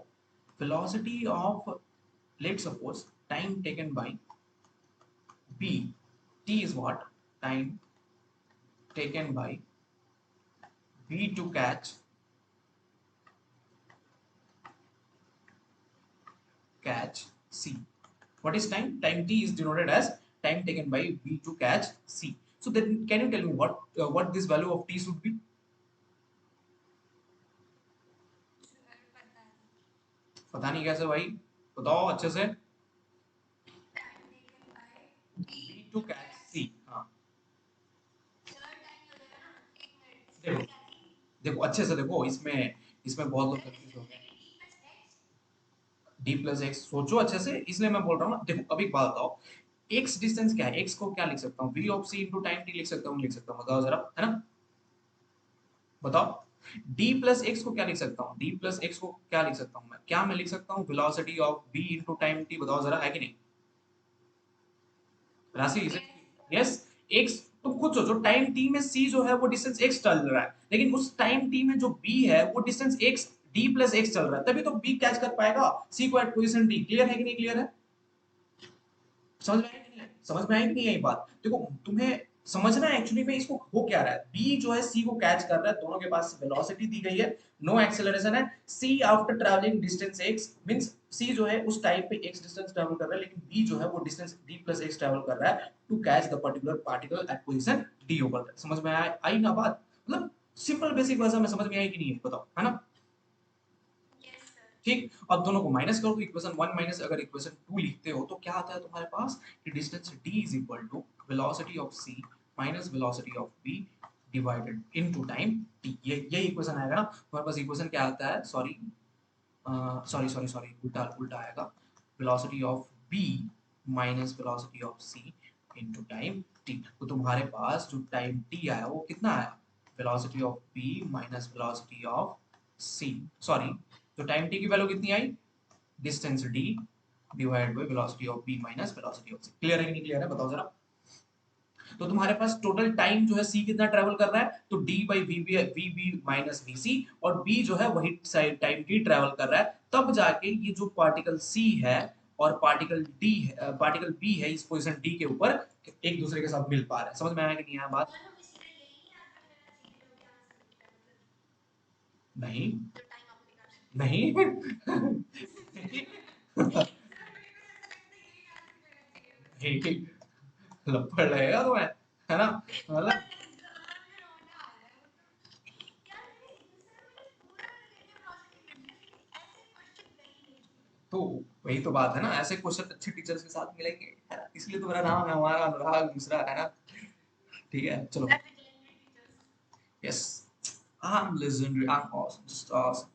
velocity of, let suppose time taken by B, T is what? Time taken by B to catch C. What is time? Time t is denoted as time taken by B to catch C. So then, can you tell me what this value of t should be? पता नहीं कैसे भाई, बताओ अच्छे से। B to catch C, हाँ। देखो देखो अच्छे से देखो, इसमें इसमें बहुत लोग कंफ्यूज हो गए। डी प्लस एक्स, सोचो अच्छे से, इसलिए मैं बोल रहा हूँ ना। देखो अब एक बात बताओ, एक्स डिस्टेंस क्या है? एक्स को क्या लिख सकता हूँ? V of C into time T लिख सकता हूँ, लिख सकता हूँ, बताओ जरा, है ना? बताओ। d प्लस एक्स को क्या लिख सकता हूँ? d प्लस एक्स को क्या लिख सकता हूँ मैं? क्या मैं लिख सकता हूँ? Velocity of b into time t, बताओ जरा, है कि नहीं? राशि, इज इट? यस। x, तो खुद सोचो, टाइम t में c जो है वो डिस्टेंस x चल रहा है, लेकिन उस टाइम t में जो b है वो distance x, d plus x चल रहा है, तभी तो b कैच कर पाएगा c को एट पोजीशन d। क्लियर है कि नहीं क्लियर है? समझ में आई कि नहीं? समझ में आई कि नहीं आई बात? देखो तुम्हें समझना है एक्चुअली में इसको हो क्या रहा है। बी जो है सी को कैच कर रहा है, दोनों के पास वेलोसिटी दी गई है, नो एक्सेलरेशन है। C after travelling distance x, means c जो है उस टाइम पे एक्स डिस्टेंस ट्रैवल कर रहा है, लेकिन बी जो है वो distance D plus X travel कर रहा है to catch the particular particle at position D over that. समझ में आई ना बात? मतलब सिंपल बेसिक भाषा में समझ में आई कि नहीं है? बताओ, है ना? ठीक, अब दोनों को माइनस करो तो इक्वेशन 1 माइनस अगर इक्वेशन 2 लिखते हो तो क्या आता है तुम्हारे पास कि distance d is equal to velocity of c minus velocity of b divided into time t। ये इक्वेशन आएगा ना तुम्हारे पास। इक्वेशन क्या आता है? सॉरी सॉरी सॉरी सॉरी, उल्टा उल्टा आएगा। Velocity of b minus velocity of c into time t। तो तुम्हारे पास जो टाइम t आया वो कितना आया? Velocity of b minus velocity of c, sorry, तो टाइम t की वैल्यू कितनी आई? Distance d divide by velocity of b minus velocity of c। Clear है कि नहीं क्लियर है? बताओ जरा। तो तुम्हारे पास टोटल टाइम जो है सी कितना ट्रेवल कर रहा है, तो d by v b minus v c, और बी जो है वही साइड टाइम की ट्रेवल कर रहा है, तब जाके ये जो पार्टिकल सी है और पार्टिकल डी है, पार्टिकल बी है इस पोजीशन डी के ऊपर एक दूसरे के साथ मिल पा रहे हैं। समझ में आया कि नहीं आया बात? नहीं नहीं लपड़ लगेगा तुम्हें, है ना? मतलब तो वही तो बात है ना, ऐसे क्वेश्चन अच्छे टीचर्स के साथ मिलेंगे, है ना? इसलिए तो मेरा नाम है हमारा अनुराग मिश्रा, है ना? ठीक है चलो। Yes, I'm legendary. I'm awesome. Just awesome.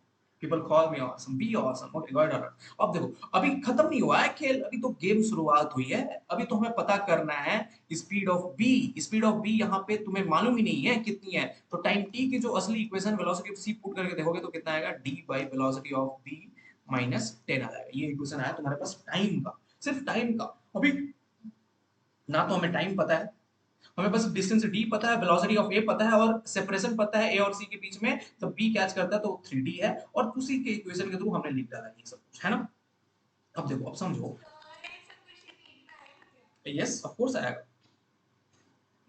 People call me awesome. Be awesome. Okay, got it. अब देखो, अभी खत्म नहीं हुआ है खेल, अभी तो गेम शुरुआत हुई है। अभी तो हमें पता करना है speed of B. Speed of B यहाँ पे तुम्हें मालूम ही नहीं है कितनी है, तो टाइम टी की जो असली equation velocity of C put करके देखोगे तो कितना आएगा, D by velocity of B minus 10 आ जाएगा। ये इक्वेशन आया तुम्हारे पास टाइम का, सिर्फ टाइम का। अभी ना तो हमें टाइम पता है, हमें बस डिस्टेंस डी पता है, वेलोसिटी ऑफ ए पता है, और सेपरेशन पता है ए और सी के बीच में, तो बी कैच करता है तो 3D है, और उसी के इक्वेशन के थ्रू हमने लिख डाला ये सब कुछ, है ना? अब देखो, अब समझो। यस ऑफ कोर्स आएगा,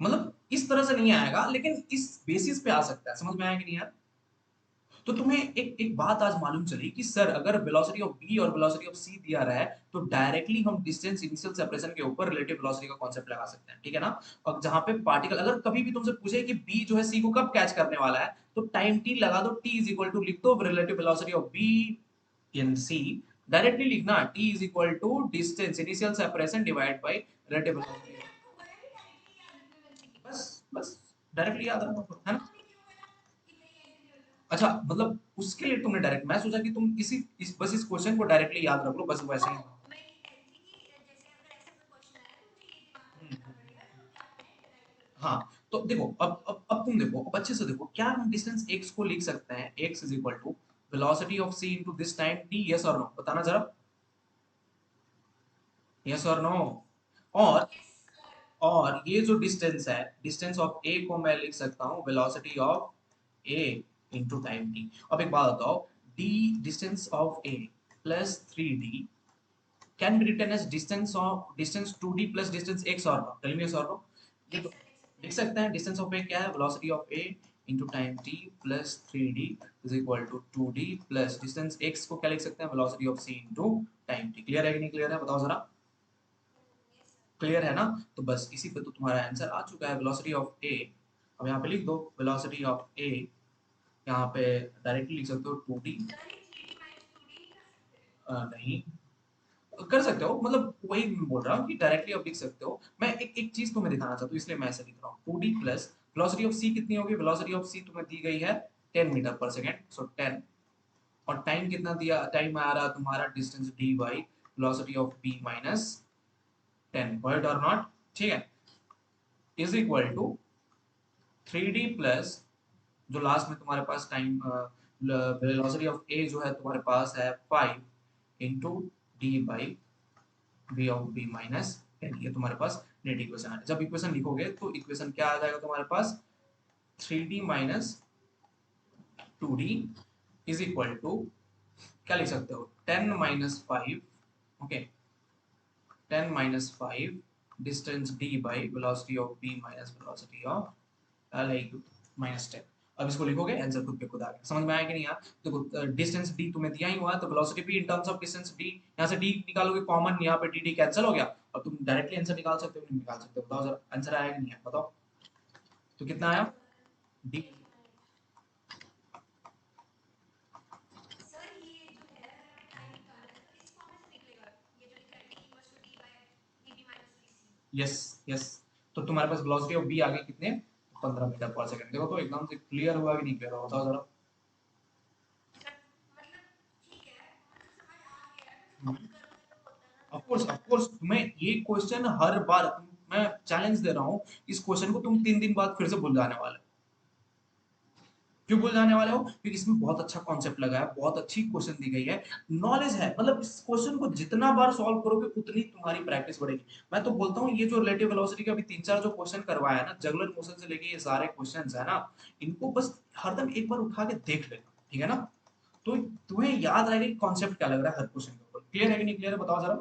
मतलब इस तरह से नहीं आएगा, लेकिन इस बेसिस पे आ सकता है। समझ में आया कि नहीं यार? तो तुम्हें एक एक बात आज मालूम चली कि सर अगर वेलोसिटी ऑफ बी और वेलोसिटी ऑफ सी दिया रहा है, तो डायरेक्टली हम डिस्टेंस इनिशियल सेपरेशन के ऊपर रिलेटिव वेलोसिटी का कांसेप्ट लगा सकते हैं, ठीक है ना? और जहां पे पार्टिकल अगर कभी भी तुमसे पूछे कि बी जो है सी को कब कैच करने वाला है, तो टाइम टी लगा दो, टी इज इक्वल टू लिख दो relative velocity of b in c, directly लिखना t is equal to distance initial separation divide by relative velocity. बस बस डायरेक्टली याद रखो, है ना? अच्छा, मतलब उसके लिए तुमने डायरेक्ट, मैं सोचा कि तुम बस इस क्वेश्चन को डायरेक्टली याद रख लो, बस वैसे ही। हाँ, तो देखो, अब तुम देखो, अब अच्छे से देखो, क्या हम डिस्टेंस x को लिख सकते हैं, x is equal to velocity of c into this time t, yes और नो? बताना जरा, यस और नो? और ये जो डिस्टेंस है, डिस्टेंस ऑफ a को मैं लिख सकता हूँ velocity of a into time t। अब एक बात बताओ, d distance of a plus 3d can be written as distance 2d plus distance x or no? Tell me yes or no? ये तो लिख सकते हैं, डिस्टेंस ऑफ ए क्या है, velocity of A into time T plus 3d is equal to 2d plus distance x को क्या लिख सकते हैं, velocity of c into time T. Clear है कि नहीं क्लियर है, बताओ जरा? क्लियर है ना? तो बस इसी पे तो तुम्हारा आंसर आ चुका है, वेलोसिटी ऑफ ए। अब यहाँ पे लिख दो वेलोसिटी ऑफ ए, यहाँ पे डायरेक्टली लिख सकते हो 2d। नहीं कर सकते हो, मतलब वही मैं बोल रहा हूँ कि डायरेक्टली आप लिख सकते हो। मैं एक एक चीज तुम्हें दिखाना चाहता हूँ, इसलिए मैं ऐसे लिख रहा हूँ 2d plus velocity of c कितनी होगी, वेलोसिटी ऑफ c तुम्हें दी गई है 10 मीटर पर सेकेंड, सो 10, और टाइम कितना दिया, टाइम आ रहा है तुम्हारा distance d by velocity of b minus 10, वर्ड और नॉट, ठीक है, is equal to 3d plus जो लास्ट में तुम्हारे पास टाइम वेलोसिटी ऑफ a जो है तुम्हारे पास है 5 into D by B of B minus 10, ये तुम्हारे पास नेट इक्वेशन आ रहा है। जब इक्वेशन लिखोगे तो इक्वेशन क्या आ जाएगा तुम्हारे पास, 3d minus 2d is equal to क्या लिख सकते हो, 10 minus 5, okay, 10 minus 5 distance d by velocity of b minus velocity of like minus 10। अब इसको लिखोगे आंसर खुद पे खुद आ गया। समझ में आया कि नहीं यार? देखो डिस्टेंस d तुम्हें दिया ही हुआ है, तो वेलोसिटी भी in terms of distance d, यहाँ से d निकालोगे कॉमन, यहाँ पे dd कैंसिल हो गया, अब तुम डायरेक्टली आंसर निकाल सकते हो नहीं निकाल सकते हो, बताओ जरा आंसर आया कि नहीं आया, बताओ। तो कितना आया, d। यस यस, तो तुम्हारे पास वेलोसिटी ऑफ b आ गई कितने, 15 मीटर पर सेकंड। देखो तो एकदम से क्लियर हुआ कि नहीं क्लियर हुआ, बताओ जरा। ऑफ कोर्स तुम्हें ये क्वेश्चन हर बार मैं चैलेंज दे रहा हूँ, इस क्वेश्चन को तुम 3 दिन बाद फिर से भूल जाने वाले क्यों भूल जाने वाले हो? क्योंकि इसमें बहुत अच्छा कॉन्सेप्ट लगा है, बहुत अच्छी क्वेश्चन दी गई है, नॉलेज है, मतलब इस क्वेश्चन को जितना बार सॉल्व करोगे उतनी तुम्हारी प्रैक्टिस बढ़ेगी। मैं तो बोलता हूँ ये जो रिलेटिव वेलोसिटी के अभी 3-4 जो क्वेश्चन करवाया है ना, जगुलर मोशन से लेके ये सारे क्वेश्चंस है ना, इनको बस हरदम एक बार उठा के देख लेना, ठीक है ना? तो तुम्हें याद रहेगा कि कॉन्सेप्ट क्या लग रहा है हर क्वेश्चन के ऊपर। क्लियर है कि नहीं क्लियर है, बताओ जरा।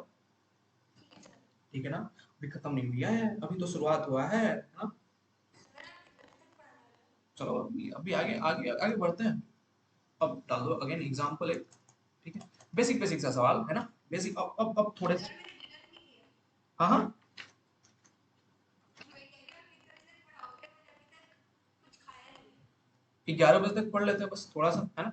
ठीक है ना? अभी खत्म नहीं हुआ है, अभी तो शुरुआत हुआ है ना? चलो अभी आगे आगे आगे बढ़ते हैं। अब डाल दो अगेन एग्जांपल एक, ठीक है? बेसिक बेसिक सा सवाल है ना, बेसिक। अब थोड़े से, हाँ हाँ, 11 बजे तक पढ़ लेते हैं बस थोड़ा सा, है ना?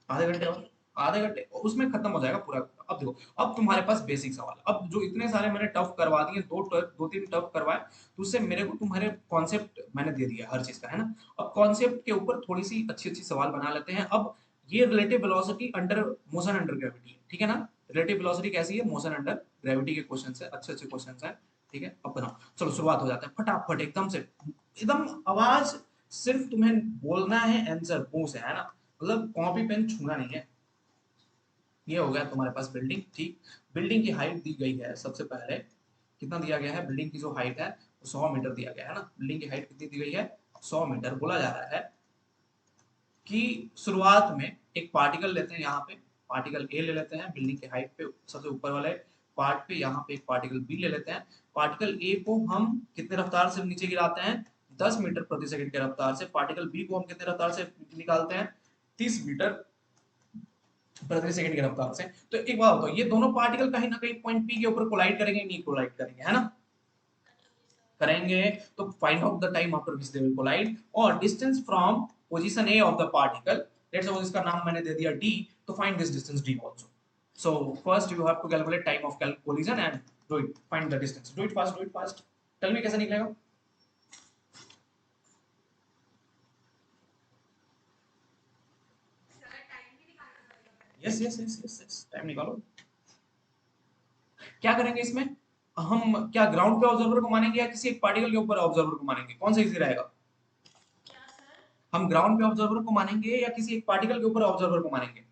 आधे घंटे और, आधे घंटे उसमें खत्म हो जाएगा पूरा। अब देखो, अब तुम्हारे पास बेसिक सवाल है। अब जो इतने सारे मैंने टफ करवा दिए, दो तीन टफ करवाए, तो उससे मेरे को तुम्हारे कॉन्सेप्ट मैंने दे दिया हर चीज का, है ना? अब कॉन्सेप्ट के ऊपर थोड़ी सी अच्छी अच्छी सवाल बना लेते हैं। अब ये relative velocity under motion under gravity है, ठीक है ना? रिलेटिव वेलोसिटी कैसी है? मोशन अंडर ग्रेविटी के क्वेश्चन है, अच्छे अच्छे क्वेश्चन है, ठीक है? अब बनाओ, चलो शुरुआत हो जाता है फटाफट एकदम से, एकदम आवाज, सिर्फ तुम्हें बोलना है आंसर मुंह से, है ना? मतलब कॉपी पेन छूना नहीं है। ये हो गया तुम्हारे पास बिल्डिंग, ठीक? बिल्डिंग की हाइट दी गई है सबसे पहले, कितना दिया गया है? बिल्डिंग की जो हाइट है वो 100 मीटर दिया गया है ना। बिल्डिंग की हाइट कितनी दी गई है? 100 मीटर। बोला जा रहा है कि शुरुआत में एक पार्टिकल लेते हैं, यहाँ पे पार्टिकल ए ले लेते हैं बिल्डिंग के हाइट पे सबसे ऊपर वाले पार्ट पे, यहाँ पे एक पार्टिकल बी ले लेते हैं। पार्टिकल ए को हम कितने रफ्तार से नीचे गिराते हैं? 10 मीटर प्रति सेकंड के रफ्तार से। पार्टिकल बी को हम कितने रफ्तार से निकालते हैं? 30 मीटर प्रति सेकंड की रफ्तार से। तो एक बात बताओ, ये दोनों पार्टिकल कहीं ना कहीं पॉइंट पी के ऊपर कोलाइड करेंगे, नहीं कोलाइड करेंगे, है ना? करेंगे। तो find out the time after which they will collide, और distance from position a of the particle, let's suppose इसका नाम मैंने दे दिया डी, तो find this distance d also. So first you have to calculate time of collision and do it, find the distance. Do it fast, do it fast. Tell me कैसे निकलेगा? Yes yes yes yes yes, time निकालो। क्या करेंगे इसमें? हम क्या ground पे observer को मानेंगे या किसी एक पार्टिकल के ऊपर ऑब्जर्वर को मानेंगे? कौन सा इजी रहेगा? हम ग्राउंड पे ऑब्जर्वर को मानेंगे या किसी एक पार्टिकल के ऊपर ऑब्जर्वर को मानेंगे?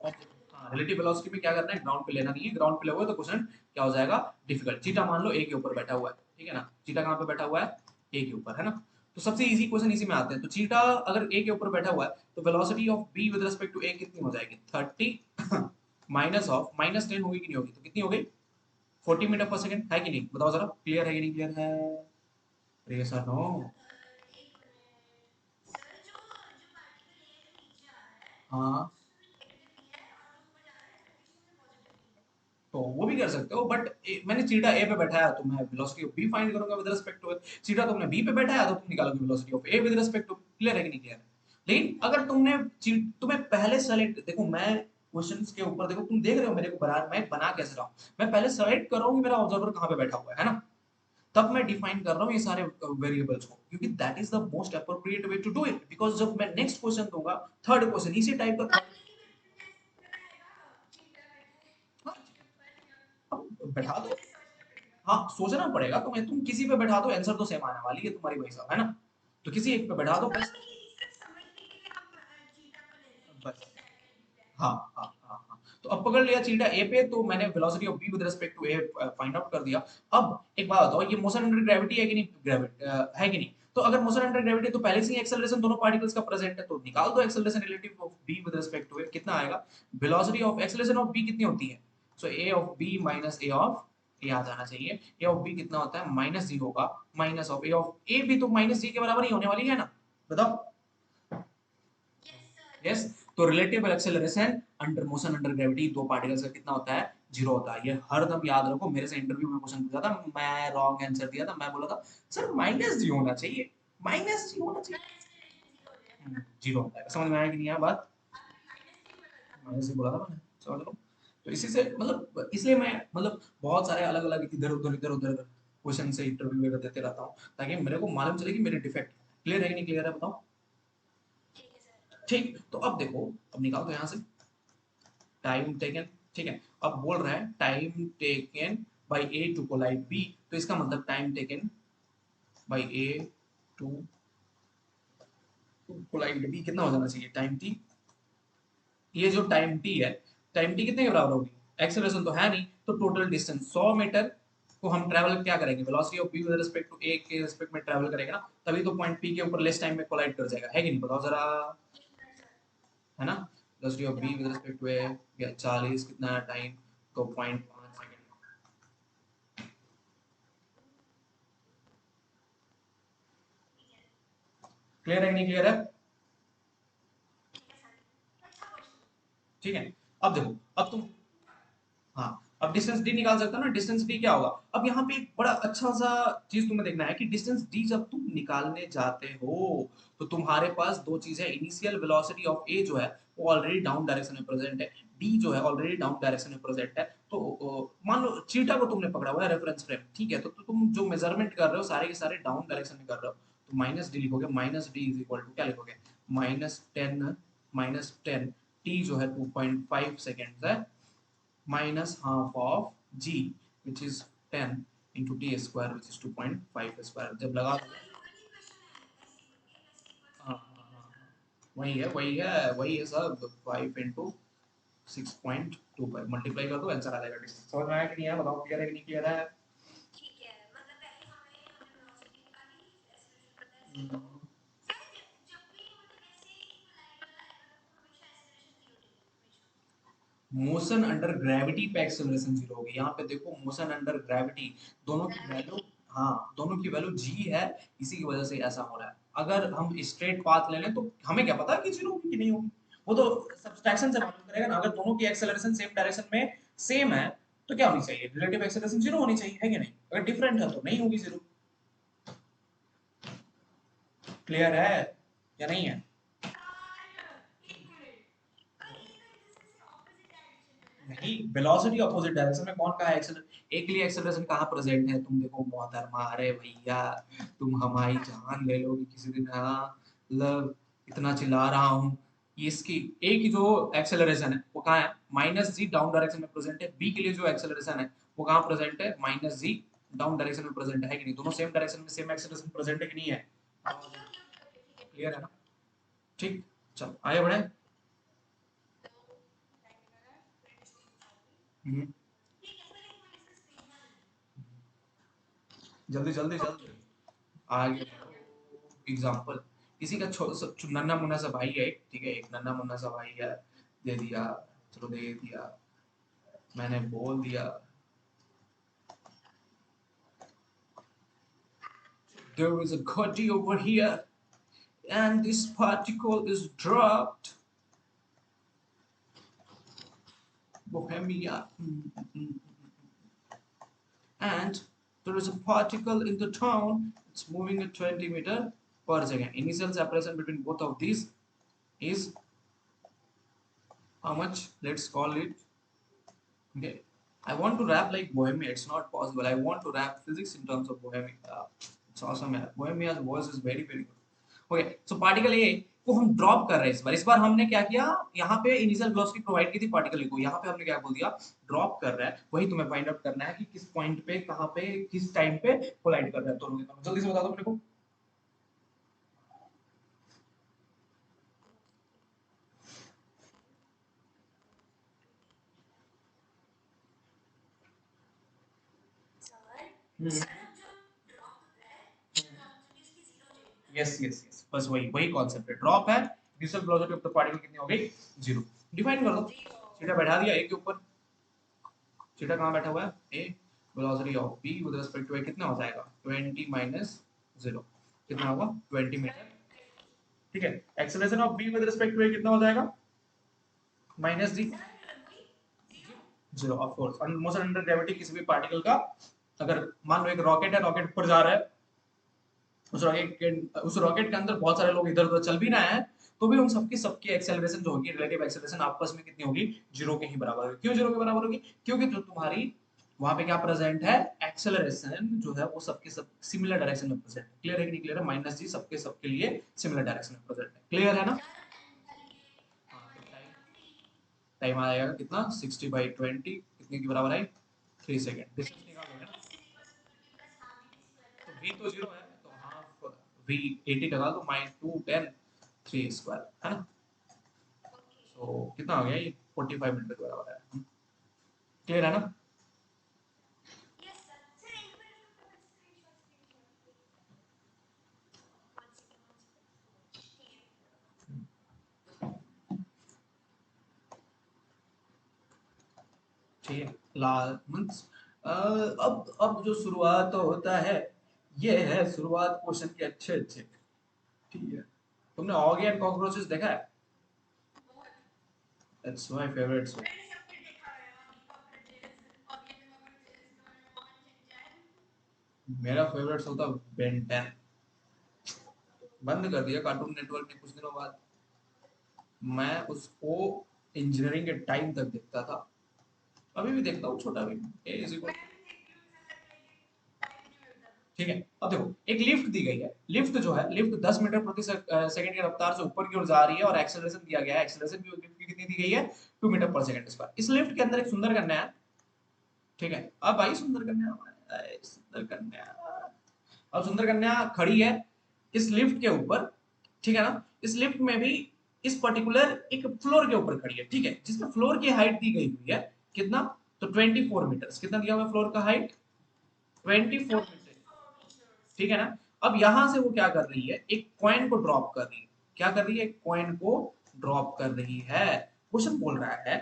हाँ, रिलेटिव वेलोसिटी में क्या करना है? ग्राउंड पे लेना नहीं है। ग्राउंड पे लोगे तो क्वेश्चन क्या हो जाएगा? डिफिकल्ट। चीटा मान लो ए के ऊपर बैठा हुआ है, ठीक है ना? चीटा कहाँ पे बैठा हुआ है? ए के ऊपर, है ना? तो सबसे इजी क्वेश्चन इसी में आते हैं। तो चीटा अगर ए के ऊपर बैठा हुआ है तो velocity of B with respect to a कितनी हो जाएगी? 30 माइनस ऑफ -10 होगी कि नहीं होगी? तो कितनी हो गई? 40 मीटर पर सेकंड, है कि नहीं? बताओ जरा, क्लियर है कि नहीं क्लियर है? यस और नो? हाँ, तो वो भी कर सकते हो, बट मैंने चीटा ए पे बैठाया तो मैं वेलोसिटी ऑफ बी फाइंड करूंगा विद रिस्पेक्ट टू ए। चीटा तुमने बी पे बैठाया तो तुम निकालोगे velocity of A with respect to. Clear है कि नहीं क्लियर है? लेकिन अगर तुम्हें पहले सेलेक्ट, देखो मैं क्वेश्चंस के ऊपर देखो, तुम देख रहे हो मेरे को बना, मैं बना कैसे रहा हूं? मैं पहले सेलेक्ट कर रहा हूं कि मेरा ऑब्जर्वर कहां पे बैठा हुआ है ना? तब मैं डिफाइन कर रहा हूं ये सारे वेरिएबल्स को, क्योंकि that is the most appropriate way to do it. Because जब मैं नेक्स्ट क्वेश्चन दूंगा, थर्ड क्वेश्चन इसी टाइप का, बैठा दो। हाँ, सोचना पड़ेगा तुम्हें, तुम किसी पे बैठा दो आंसर तो सेम आने वाली है तुम्हारी, भाई साहब, है ना? तो किसी एक पे बैठा दो बस। बस, हाँ हाँ हाँ हाँ। तो अब पकड़ लिया चीटा ए पे, तो मैंने velocity of B with respect to A find out कर दिया। अब एक बात बताओ, ये मोशन अंडर ग्रेविटी है कि नहीं? ग्रेविटी है कि नहीं? तो अगर मोशन अंडर ग्रेविटी, तो पहले से ही एक्सेलरेशन दोनों पार्टिकल्स का प्रेजेंट है, तो निकाल दो acceleration relative of B with respect to a. कितना आएगा? Velocity of acceleration of b कितनी होती है? So a of B minus a of a आ जाना चाहिए। ए ऑफ बी कितना होता है? माइनस जी होगा, माइनस ऑफ ए ऑफ ए भी तो माइनस जी के बराबर ही होने वाली है ना? बताओ। यस। तो relative acceleration under motion under gravity दो पार्टिकल्स का कितना होता है? 0 होता है। ये हरदम याद रखो, मेरे से इंटरव्यू में क्वेश्चन पूछा था, मैं रॉन्ग आंसर दिया था, मैं बोला था सर माइनस जी होना चाहिए, माइनस जी होना चाहिए, 0 होता है। समझ में आया कि नहीं आया बात? माइनस जी बोला था मैंने, समझ लो। तो इसी से मतलब, इसलिए मैं मतलब बहुत सारे अलग अलग इधर उधर क्वेश्चन से इंटरव्यू वगैरह देते रहता हूँ, ताकि मेरे को मालूम चले कि मेरे डिफेक्ट। क्लियर है कि नहीं क्लियर है, बताओ। ठीक, तो अब देखो, अब निकाल दो यहाँ से टाइम टेकन, ठीक है? अब बोल रहा है time taken by A to collide B, तो इसका मतलब time taken by A to collide B कितना हो जाना चाहिए, टाइम टी। ये जो टाइम टी है, टाइम टी कितने के बराबर होगी, एक्सेलरेशन तो है नहीं, तो टोटल डिस्टेंस 100 मीटर को हम ट्रैवल क्या करेंगे, velocity of B with respect to a के रिस्पेक्ट में ट्रैवल करेगा ना, तभी तो पॉइंट पी के ऊपर लेस टाइम में कोलाइड कर जाएगा, है कि नहीं, बताओ जरा, है ना। Velocity of B with respect to a, या 40 कितना टाइम, तो 0.5 सेकंड। क्लियर है कि नहीं क्लियर है, ठीक है। अब देखो, अब तुम, हाँ, अब डिस्टेंस डी निकाल सकते हो ना, डिस्टेंस डी क्या होगा, अब यहाँ पे एक बड़ा अच्छा सा चीज तुम्हें देखना है कि डिस्टेंस डी जब तुम निकालने जाते हो तो तुम्हारे पास दो चीजें, इनिशियल वेलोसिटी ऑफ ए जो है वो ऑलरेडी डाउन डायरेक्शन में प्रेजेंट है, डी जो है ऑलरेडी डाउन डायरेक्शन में प्रेजेंट है, तो मान लो चीटा को तुमने पकड़ा हुआ है रेफरेंस फ्रेम, ठीक है, तो तुम जो मेजरमेंट कर रहे हो सारे के सारे डाउन डायरेक्शन में कर रहे हो, तो माइनस डी लिखोगे, minus D is equal to क्या लिखोगे, -10, -10, टी जो है 2.5 सेकेंड है, minus half of g which is 10 into t square which is 2.5 square, जब लगा दो, हाँ हाँ हाँ हाँ, वही है सब, 5 into 6.25 मल्टीप्लाई कर दो, आंसर आ जाएगा, डिस्टेंस समझ में आया कि नहीं आया, बताओ, क्लियर है कि नहीं क्लियर है। हम्म। मोशन अंडर ग्रेविटी पे एक्सेलरेशन जीरो होगी, यहाँ पे देखो मोशन अंडर ग्रेविटी, दोनों की वैल्यू, हाँ दोनों की वैल्यू जी है, इसी की वजह से ऐसा हो रहा है, अगर हम स्ट्रेट पाथ ले लें तो हमें क्या पता कि जीरो होगी कि नहीं होगी, वो तो सब्सट्रैक्शन से मालूम करेगा ना, अगर दोनों की एक्सेलरेशन सेम डायरेक्शन में सेम है तो क्या होनी चाहिए, रिलेटिव एक्सेलरेशन जीरो होनी चाहिए, है कि नहीं, अगर डिफरेंट है तो नहीं होगी जीरो। क्लियर है या नहीं है, नहीं, वेलोसिटी अपोजिट डायरेक्शन में कौन कहा है एक्सेलरेशन, एक लिए एक्सेलरेशन कहाँ प्रेजेंट है, तुम देखो मोहतरमा, अरे भैया तुम हमारी जान ले लोगी किसी दिन, हाँ मतलब इतना चिल्ला रहा हूँ, इसकी ए की जो एक्सेलरेशन है वो कहाँ है, माइनस जी डाउन डायरेक्शन में प्रेजेंट है, बी के लिए जो एक्सेलरेशन है वो कहाँ प्रेजेंट है, माइनस जी डाउन डायरेक्शन में प्रेजेंट है कि नहीं, दोनों सेम डायरेक्शन में सेम एक्सेलरेशन प्रेजेंट है कि नहीं है, क्लियर है ना, ठीक, चलो आगे बढ़े। हम्म, जल्दी जल्दी जल्दी आगे, एग्जाम्पल, किसी का नन्ना मुन्ना सा भाई है, ठीक है, एक नन्ना मुन्ना सा भाई है, दे दिया, चलो दे दिया, मैंने बोल दिया, there is a Gotti over here and this particle is dropped, Bohemia, and there is a particle in the town, it's moving at 20 meter per second, initial separation between both of these is how much, let's call it, okay. I want to rap like Bohemia. It's not possible. I want to rap physics in terms of Bohemia. It's awesome, man. Bohemia's voice is very, very good. Okay, so particle A को हम drop कर रहे हैं इस बार हमने क्या किया, यहाँ पे इनिशियल वेलोसिटी प्रोवाइड की थी पार्टिकल को, यहाँ पे हमने क्या बोल दिया, ड्रॉप कर रहा है, वही तुम्हें फाइंड आउट करना है कि किस पॉइंट पे, कहाँ पे, किस टाइम पे कोलाइड कर रहा है दोनों के दोनों, जल्दी से बता दो मेरे को। यस यस यस, बस वही वही कॉन्सेप्ट है, ड्रॉप है, initial velocity of the particle कितनी हो गई, जीरो, डिफाइन कर दो, सीधा बैठा दिया ए के ऊपर, थीटा कहाँ बैठा हुआ है, a, velocity of B with respect to a कितना हो जाएगा, 20 माइनस 0 कितना होगा, 20 मीटर, ठीक है, acceleration of B with respect to a कितना हो जाएगा, minus g, 0 of course, motion under gravity किसी भी पार्टिकल का, अगर मान लो एक रॉकेट है, रॉकेट ऊपर जा रहा है, उस रॉकेट के अंदर बहुत सारे लोग इधर उधर चल भी रहे हैं, तो भी उन सबकी सबकी एक्सेलरेशन जो होगी, रिलेटिव एक्सेलरेशन आपस में कितनी होगी, जीरो के ही बराबर होगी, क्यों जीरो के बराबर होगी, क्योंकि जो तुम्हारी वहां पे क्या प्रेजेंट है, एक्सेलरेशन जो है वो सबके सब सिमिलर डायरेक्शन में प्रेजेंट है, क्लियर है कि नहीं क्लियर है, माइनस जी सबके सबके लिए सिमिलर डायरेक्शन में प्रेजेंट है, क्लियर है ना। हाँ, तो टाइम आ जाएगा कितना, 60/20 कितने के बराबर है, 3 सेकेंड, डिस्टेंस निकाल लोगे ना, तो v तो जीरो है, तो हाफ v 80 लगा दो, माइनस 2 10, 3 स्क्वायर है ना। तो कितना हो गया ये 45 मीटर के बराबर है। क्लियर है ना। ठीक है लाल मीन्स अब जो शुरुआत होता है ये है शुरुआत क्वेश्चन के अच्छे अच्छे। ठीक है तुमने ऑगी एंड कॉकरोचेस देखा है। That's my favourite show. मेरा फेवरेट शो था बेन 10। बंद कर दिया कार्टून नेटवर्क ने कुछ दिनों बाद। मैं उसको इंजीनियरिंग के टाइम तक देखता था। अभी भी देखता हूँ छोटा भी। ए इज इक्वल। ठीक है अब देखो एक लिफ्ट दी गई है। लिफ्ट जो है लिफ्ट 10 मीटर प्रति सेकंड की रफ्तार से ऊपर की ओर जा रही है और एक्सेलरेशन दिया गया है। एक्सेलरेशन भी लिफ्ट की कितनी दी गई है 2 मीटर पर सेकंड स्क्वायर। इस लिफ्ट के अंदर एक सुंदर कन्या है। ठीक है अब आई सुंदर कन्या। आए, सुंदर कन्या। अब सुंदर कन्या खड़ी है इस लिफ्ट के ऊपर। ठीक है ना। इस लिफ्ट में भी इस पर्टिकुलर एक फ्लोर के ऊपर खड़ी है। ठीक है जिसमें फ्लोर की हाइट दी गई हुई है कितना तो 24 मीटर। कितना दिया हुआ है फ्लोर का हाइट 24 मीटर। ठीक है ना। अब यहां से वो क्या कर रही है एक कॉइन को ड्रॉप कर रही है। क्या कर रही है एक कॉइन को ड्रॉप कर रही है। क्वेश्चन बोल रहा है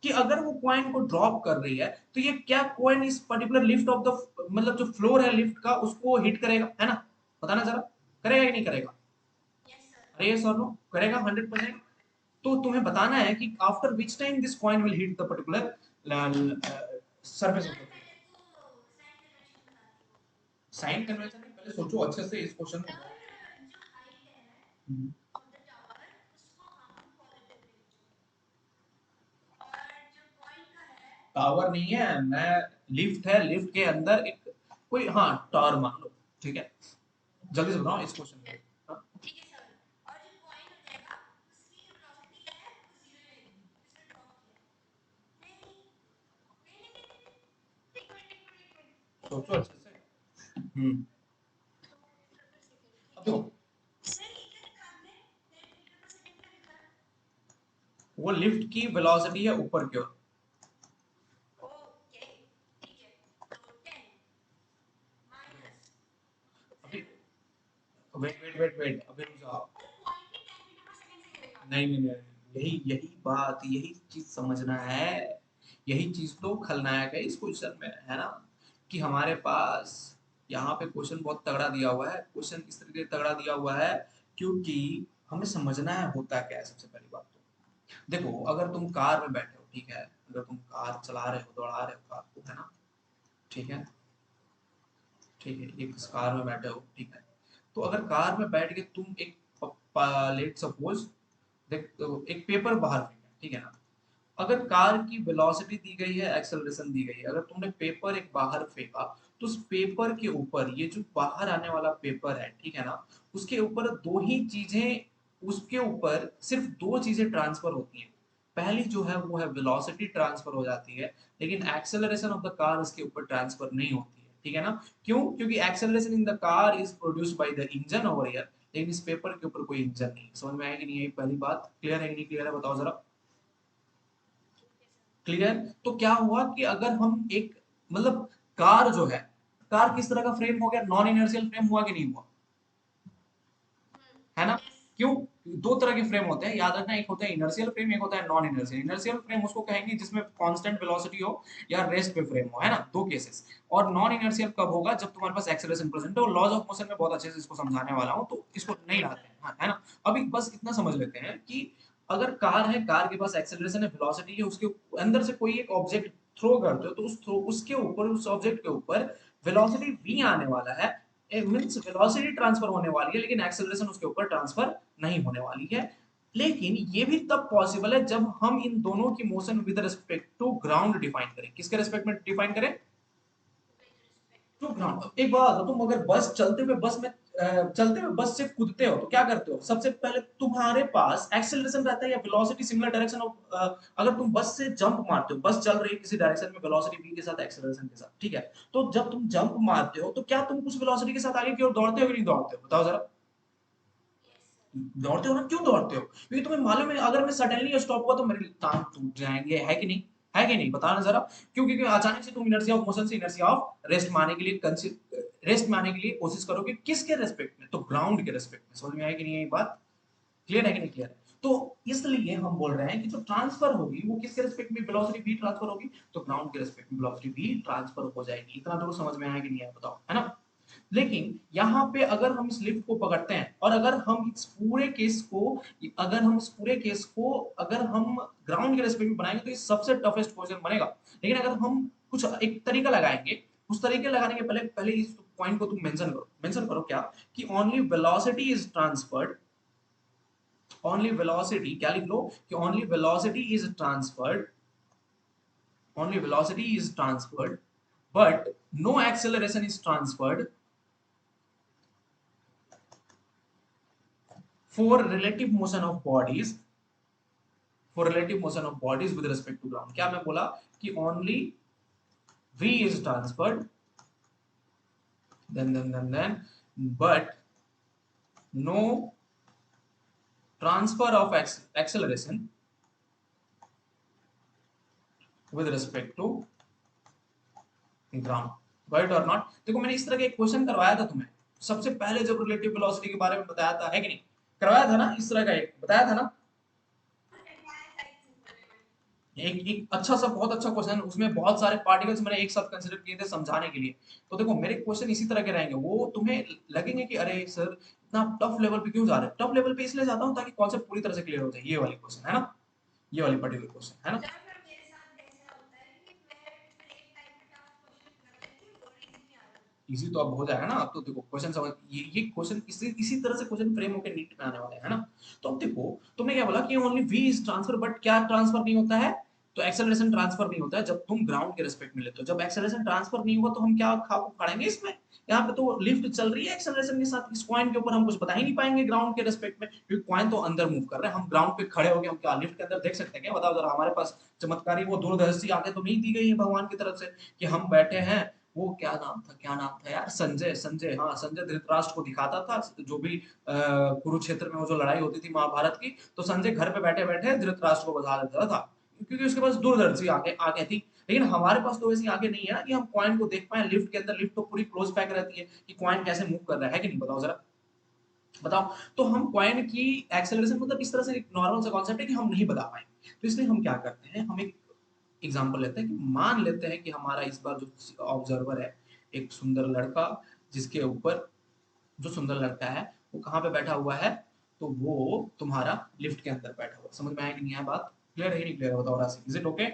कि अगर वो कॉइन को ड्रॉप कर रही है तो ये क्या कॉइन इस पर्टिकुलर लिफ्ट ऑफ द मतलब जो फ्लोर है लिफ्ट का उसको हिट करेगा है ना। बताना जरा करेगा कि नहीं करेगा। अरे ये सर नो करेगा 100%। तो तुम्हें बताना है कि after which time this coin will hit the particular surface of the. Sign convention में पहले सोचो अच्छे से इस क्वेश्चन में। हम्म। टावर नहीं है मैं लिफ्ट है लिफ्ट के अंदर एक कोई हाँ टावर मान लो। ठीक है जल्दी से बताओ इस क्वेश्चन में। हाँ? सोचो अच्छे से। अब देखो वो लिफ्ट की वेलोसिटी है ऊपर की ओर। अभी वेट वेट वेट वेट अभी रुक जाओ। नहीं यही यही बात यही चीज समझना है। यही चीज तो खलनायक है इस क्वेश्चन में है ना। कि हमारे पास यहाँ पे क्वेश्चन बहुत तगड़ा दिया हुआ है। क्वेश्चन इस तरीके से तगड़ा दिया हुआ है क्योंकि हमें समझना है होता क्या है। सबसे पहली बात तो देखो अगर तुम कार में बैठे हो। ठीक है अगर तुम कार चला रहे हो दौड़ा रहे हो कार को है ना। ठीक है ठीक है एक कार में बैठे हो। ठीक है तो अगर कार में बैठ के तुम एक लेट सपोज देख तो एक पेपर बाहर फेंका। ठीक है ना। अगर कार की वेलोसिटी दी गई है एक्सेलरेशन दी गई है अगर तुमने पेपर एक बाहर फेंका तो उस पेपर के ऊपर ये जो बाहर आने वाला पेपर है ठीक है ना उसके ऊपर दो ही चीजें उसके ऊपर सिर्फ दो चीजें ट्रांसफर होती हैं। पहली जो है वो है वेलोसिटी ट्रांसफर हो जाती है लेकिन एक्सेलरेशन ऑफ द कार इसके ऊपर ट्रांसफर नहीं होती है। ठीक है ना। क्यों क्योंकि acceleration in the car is produced by the engine over here लेकिन इस पेपर के ऊपर कोई इंजन नहीं। समझ में आया कि नहीं। यही पहली बात क्लियर है कि नहीं क्लियर है बताओ जरा। क्लियर। तो क्या हुआ कि अगर हम एक मतलब कार जो है कार किस तरह का फ्रेम हो गया नॉन इनर्शियल फ्रेम हुआ कि नहीं हुआ है ना। क्यों दो तरह के फ्रेम होते हैं याद रखना। एक होता है इनर्शियल फ्रेम एक होता है नॉन इनर्शियल। इनर्शियल फ्रेम उसको कहेंगे जिसमें कांस्टेंट वेलोसिटी हो या रेस्ट पे फ्रेम हो है ना दो केसेस। और नॉन इनर्शियल कब होगा जब तुम्हारे पास एक्सेलरेशन प्रेजेंट हो। लॉज ऑफ मोशन में बहुत अच्छे से इसको समझाने वाला हूं तो इसको नहीं लाते हैं हाँ, है ना। अभी बस इतना समझ लेते हैं कि अगर कार है कार के पास एक्सेलरेशन है वेलोसिटी है उसके अंदर से कोई एक ऑब्जेक्ट थ्रो करते हो तो उस थ्रो उसके ऊपर उस ऑब्जेक्ट के ऊपर वेलोसिटी v आने वाला है। मींस वेलोसिटी ट्रांसफर होने वाली है लेकिन एक्सेलरेशन उसके ऊपर ट्रांसफर नहीं होने वाली है। लेकिन ये भी तब पॉसिबल है जब हम इन दोनों की motion with respect to ground define करें। किसके रिस्पेक्ट में डिफाइन करें टू ग्राउंड। एक बात तुम अगर बस चलते हुए बस में चलते हुए बस से कूदते हो तो क्या करते हो सबसे पहले तुम्हारे पास एक्सेलरेशन रहता है या वेलोसिटी सिमिलर डायरेक्शन ऑफ अगर तुम बस से जंप मारते हो बस चल रही है किसी डायरेक्शन में वेलोसिटी v के साथ एक्सेलरेशन के साथ। ठीक है तो जब तुम जंप मारते हो तो क्या तुम उस वेलोसिटी के साथ आगे की ओर दौड़ते हो कि नहीं दौड़ते हो बताओ जरा। दौड़ते हो ना, क्यों दौड़ते हो? क्योंकि तुम्हें मालूम है अगर मैं सडनली स्टॉप हुआ तो मेरे टांग टूट जाएंगे, है कि नहीं? है कि नहीं, बताना जरा। क्यों? क्योंकि अचानक से तुम इनर्शिया ऑफ मोशन से इनर्शिया ऑफ रेस्ट में आने के लिए रेस्ट में आने के लिए कोशिश करोगे, किसके रेस्पेक्ट में? तो ग्राउंड के रेस्पेक्ट में। समझ में आया कि नहीं ये बात? क्लियर है कि नहीं क्लियर है? तो इसलिए हम बोल रहे हैं कि जो ट्रांसफर होगी वो किसके रेस्पेक्ट में वेलोसिटी v ट्रांसफर होगी, तो ग्राउंड के रेस्पेक्ट में वेलोसिटी v ट्रांसफर हो जाएगी। इतना तो समझ में आया कि नहीं आया, बताओ, है ना? लेकिन यहाँ पे अगर हम इस लिफ्ट को पकड़ते हैं और अगर हम इस पूरे केस को अगर हम ग्राउंड के रेस्पेक्ट में बनाएंगे तो ये सबसे टफेस्ट क्वेश्चन बनेगा। लेकिन अगर हम कुछ एक तरीका लगाएंगे, उस तरीके लगाने के पहले पहले इस पॉइंट को तुम मेंशन करो क्या, कि only velocity is transferred, only velocity, क्या लिख लो, कि only velocity is transferred but no acceleration is transferred for relative motion of bodies with respect to ground। क्या मैं बोला कि only v is transferred, then but no transfer of acceleration with respect to ground. Right और not? देखो मैंने इस तरह का एक क्वेश्चन करवाया था तुम्हें सबसे पहले जब रिलेटिव वेलोसिटी के बारे में बताया था, है कि नहीं? करवाया था ना, इस तरह का एक बताया था ना। एक अच्छा सा बहुत अच्छा क्वेश्चन, उसमें बहुत सारे पार्टिकल्स मैंने एक साथ कंसीडर किए थे समझाने के लिए। तो देखो मेरे क्वेश्चन इसी तरह के रहेंगे, वो तुम्हें लगेंगे कि अरे सर इतना टफ लेवल पे क्यों जा रहे हैं। टफ लेवल पे इसलिए जाता हूँ ताकि कॉन्सेप्ट पूरी तरह से क्लियर हो जाए। ये वाली क्वेश्चन है ना, ये वाली पर्टिकुलर क्वेश्चन है ना। इजी तो अब हो जाएगा ना, अब तो देखो क्वेश्चन समझ, ये क्वेश्चन इसी तरह से क्वेश्चन फ्रेम होकर नीट में आने वाले हैं ना। तो अब देखो तुमने क्या बोला कि only v is transfer, but क्या ट्रांसफर नहीं होता है? तो एक्सेलरेशन ट्रांसफर नहीं होता है जब तुम ग्राउंड के रिस्पेक्ट में लेते हो। जब एक्सेलरेशन ट्रांसफर नहीं हुआ तो हम क्या खड़ेंगे इसमें? यहाँ पे तो लिफ्ट चल रही है एक्सेलरेशन के साथ, इस कॉइन के ऊपर हम कुछ बता ही नहीं पाएंगे ग्राउंड के रिस्पेक्ट में, क्योंकि कॉइन तो अंदर मूव कर रहा है। हम ग्राउंड पे खड़े हो गए, हम क्या लिफ्ट के अंदर देख सकते हैं क्या? बताओ जरा। हमारे पास चमत्कारी वो दूरदर्शी आंखें तो नहीं दी गई है भगवान की तरफ से कि हम बैठे हैं। वो क्या नाम था यार, संजय, हाँ संजय धृतराष्ट्र को दिखाता था जो भी कुरुक्षेत्र में वो जो लड़ाई होती थी महाभारत की, तो संजय घर पे बैठे बैठे धृतराष्ट्र को बजा देता था, क्योंकि उसके पास दूरदर्शी आंखें थी। लेकिन हमारे पास तो वैसी आंखें नहीं है ना कि हम कॉइन को देख पाए लिफ्ट के अंदर। लिफ्ट तो पूरी क्लोज पैक रहती है कि कॉइन कैसे मूव कर रहा है कि नहीं, बताओ जरा, बताओ। तो हम कॉइन की एक्सेलरेशन मतलब इस तरह से एक नॉर्मल सा कॉन्सेप्ट है कि हम नहीं बता पाएंगे। तो इसलिए हम क्या करते हैं, हम एक एग्जांपल लेते हैं कि मान लेते हैं कि हमारा इस बार जो ऑब्जर्वर है एक सुंदर लड़का, जिसके ऊपर जो सुंदर लड़का है वो कहाँ पे बैठा हुआ है, तो वो तुम्हारा लिफ्ट के अंदर बैठा हुआ है। समझ में आया कि नहीं आया बात? क्लियर है कि नहीं क्लियर है, बताओ राशि, इज इट ओके?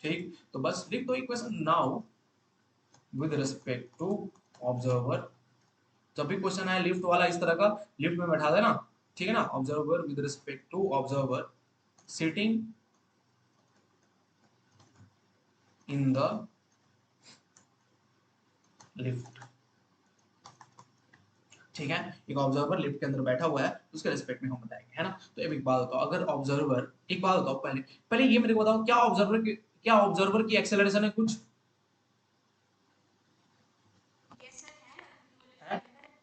ठीक, तो बस लिख दो equation now with respect to observer. जब भी क्वेश्चन आए लिफ्ट वाला इस तरह का, लिफ्ट में बैठा देना, ठीक है ना। Observer with respect to observer sitting in the lift, ठीक है। एक ऑब्जर्वर लिफ्ट के अंदर बैठा हुआ है, उसके रिस्पेक्ट में हम बताएंगे, है ना। तो अब एक बात बताओ, अगर ऑब्जर्वर, एक बात बताओ पहले पहले ये मेरे को बताओ, क्या ऑब्जर्वर की एक्सेलरेशन है कुछ?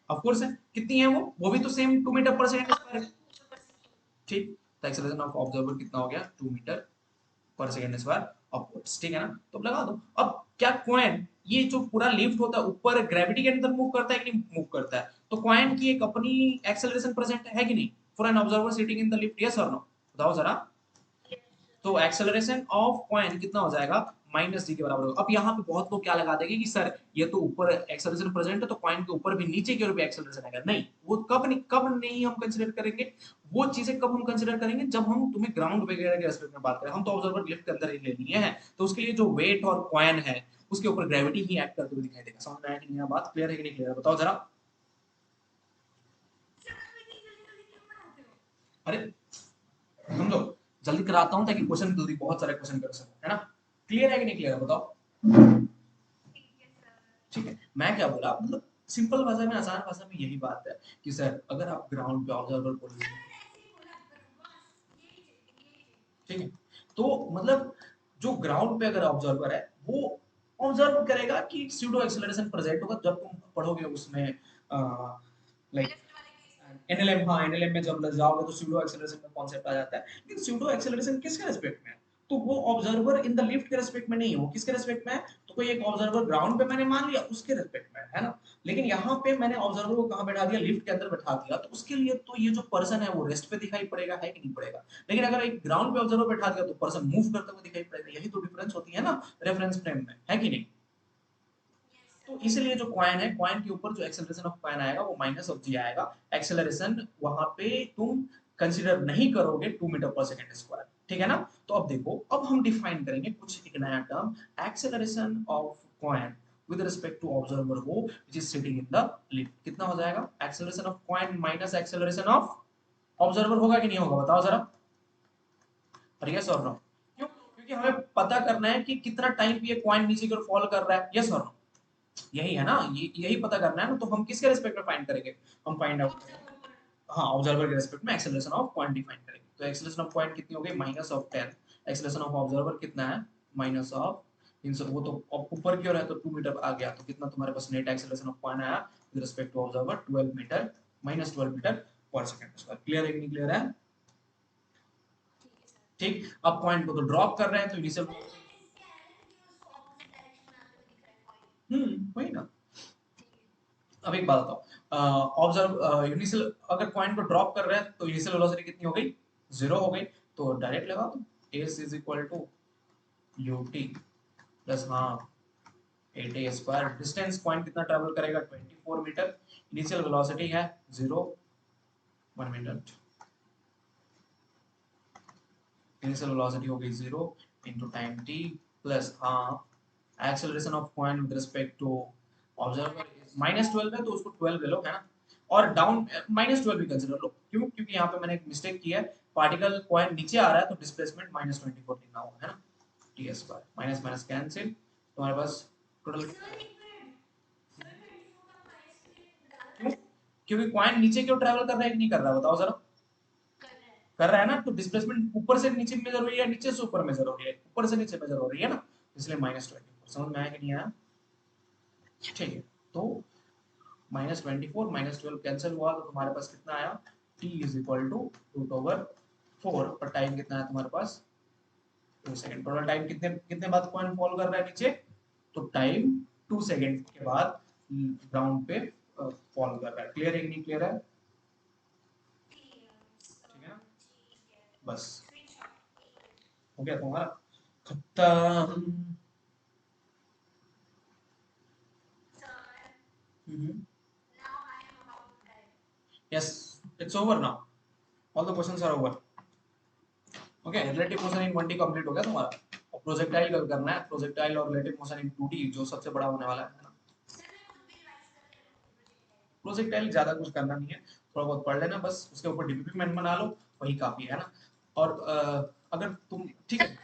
ऑफ कोर्स है। कितनी है वो भी तो सेम 2 मीटर पर सेकंड स्क्वायर। ठीक, तो एक्सेलरेशन ऑफ ऑब्जर्वर कितना हो गया? 2 मीटर पर सेकंड स्क्वायर अपवर्ड्स, ठीक है ना। तो अब लगा दो। अब क्या कॉइन, ये जो पूरा लिफ्ट होता है ऊपर ग्रेविटी के अंदर मूव करता है कि नहीं मूव करता है? तो कॉइन की एक अपनी एक्सेलरेशन प्रेजेंट है कि नहीं for an observer sitting in the lift, yes और नो, बताओ जरा। तो एक्सेलरेशन ऑफ कॉइन कितना हो जाएगा? माइनस जी के बराबर होगा। अब यहाँ पे बहुत लोग क्या लगा देंगे कि सर ये तो ऊपर एक्सेलरेशन प्रेजेंट है तो कॉइन के ऊपर भी नीचे की ओर भी एक्सेलरेशन आएगा। नहीं, वो कब नहीं हम कंसीडर करेंगे, वो चीजें कब हम कंसीडर करेंगे जब हम तुम्हें ग्राउंड वगैरह के रेस्पेक्ट में बात करें। हम तो ऑब्जर्वर लिफ्ट के अंदर ही ले लिए हैं, तो उसके लिए जो वेट और कॉइन है उसके ऊपर ग्रेविटी ही एक्ट करते हुए दिखाई देगा। समझ में आया कि नहीं? बात क्लियर है कि नहीं क्लियर है, बताओ जरा। अरे समझो, जल्दी कराता हूँ ताकि क्वेश्चन जल्दी बहुत सारे क्वेश्चन कर सको, है ना। क्लियर है कि नहीं क्लियर है, बताओ। ठीक है, मैं क्या बोला, मतलब सिंपल भाषा में आसान भाषा में यही बात है कि सर अगर आप ग्राउंड पे ऑब्जर्वर पोजीशन, ठीक है, तो मतलब जो ग्राउंड पे अगर ऑब्जर्वर है वो ऑब्जर्व करेगा कि स्यूडो एक्सेलरेशन प्रेजेंट होगा। जब तुम पढ़ोगे उसमें लाइक एनएलएम, हाँ एनएलएम में जब लग जाओगे तो स्यूडो एक्सेलरेशन का कॉन्सेप्ट आ जाता है, लेकिन स्यूडो एक्सेलरेशन किसके रेस्पेक्ट में है? तो वो ऑब्जर्वर इन द लिफ्ट के रेस्पेक्ट में नहीं है, वो किसके रेस्पेक्ट में है? तो कोई एक ऑब्जर्वर ग्राउंड पे मैंने मान लिया उसके रेस्पेक्ट में है ना, लेकिन यहाँ पे मैंने ऑब्जर्वर को कहाँ बैठा दिया? लिफ्ट के अंदर बैठा दिया, तो उसके लिए तो ये जो पर्सन है वो रेस्ट पे दिखाई पड़ेगा, है कि नहीं पड़ेगा? लेकिन अगर एक ग्राउंड पे ऑब्जर्वर बैठा दिया तो पर्सन मूव करते हुए दिखाई पड़ेगा, यही तो डिफरेंस होती है ना रेफरेंस फ्रेम में, है कि नहीं? तो इसलिए जो कॉइन है, कॉइन के ऊपर जो एक्सेलरेशन ऑफ कॉइन आएगा वो माइनस ऑफ जी आएगा, एक्सेलरेशन वहां पे तुम कंसीडर नहीं करोगे 2 मीटर पर सेकंड स्क्वायर, ठीक है ना? तो अब देखो, अब हम डिफाइन करेंगे कुछ एक नया term, acceleration of coin with respect to observer who which is sitting in the lift, कितना हो जाएगा? Acceleration of coin minus acceleration of observer, होगा कि नहीं होगा बताओ जरा, और यस और नो? क्यों? क्योंकि हमें पता करना है कि कितना टाइम पे ये कॉइन नीचे की ओर फॉल कर रहा है, यस और नो? यही है ना, ये यही पता करना है ना, तो हम किसके रेस्पेक्ट में फाइंड करेंगे? हम फाइंड आउट करेंगे, हाँ ऑब्जर्वर के रेस्पेक्ट में एक्सेलरेशन ऑफ पॉइंट डिफाइन करेंगे, तो एक्सेलरेशन ऑफ पॉइंट कितनी हो गई? Minus of 10, acceleration of observer कितना है? माइनस ऑफ, इन सब वो तो ऊपर की ओर है तो 2 मीटर आ गया, तो कितना तुम्हारे पास नेट एक्सेलरेशन ऑफ पॉइंट आया with respect to observer? 12 meter, minus 12 meter पर सेकंड स्क्वायर। क्लियर है कि नहीं क्लियर है? ठीक, अब पॉइंट को तो ड्रॉप कर रहे हैं तो इनिशियल, वही ना। अब एक बात बताओ, ऑब्जर्व इनिशियल अगर पॉइंट को ड्रॉप कर रहे हैं तो इनिशियल वेलोसिटी कितनी हो गई? 0 हो गई, तो डायरेक्ट लगा दो s is equal to ut plus half 8a square, distance point कितना ट्रैवल करेगा? 24 मीटर, इनिशियल वेलोसिटी है 0, 1 मिनट, इनिशियल वेलोसिटी हो गई 0 into time t plus half, acceleration of point with respect to observer minus 12 है तो उसको 12 ले लो, है ना? और डाउन माइनस 12 भी कंसिडर लो, क्यों? क्योंकि यहाँ पे मैंने एक मिस्टेक की है, पार्टिकल पॉइंट नीचे आ रहा है तो डिस्प्लेसमेंट माइनस 24 लिखना होगा, है ना? T square minus minus cancel, तुम्हारे पास टोटल, क्यों? क्योंकि पॉइंट नीचे क्यों ट्रैवल कर रहा है कि नहीं कर रहा, बताओ जरा? कर रहा है ना, तो डिस्प्लेसमेंट ऊपर से नीचे मेजर हो रही है, नीचे से ऊपर मेजर हो रही है, ऊपर से नीचे मेजर हो रही है ना, इसलिए माइनस 24। समझ में आया कि नहीं आया? ठीक है, तो माइनस 24 माइनस 12 कैंसिल हुआ तो तुम्हारे पास कितना आया? t is equal to root over 4, पर टाइम कितना है तुम्हारे पास? 2 सेकंड। टोटल टाइम कितने कितने बाद कॉइन फॉल कर रहा है नीचे? तो टाइम 2 सेकंड के बाद ग्राउंड पे फॉल कर रहा है। क्लियर है कि नहीं क्लियर है? ठीक है ना, बस हो गया तुम्हारा खत्म। Yes, it's over now, all the questions are over. Okay, relative motion in 1D complete हो गया तुम्हारा, और प्रोजेक्टाइल का करना है, प्रोजेक्टाइल और रिलेटिव मोशन इन 2D जो सबसे बड़ा होने वाला है ना। प्रोजेक्टाइल ज्यादा कुछ करना नहीं है, थोड़ा बहुत पढ़ लेना बस, उसके ऊपर डीपीपी मैन बना लो, वही काफी है ना। और अगर तुम ठीक है,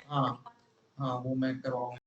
हाँ हाँ वो मैं करवाऊंगा।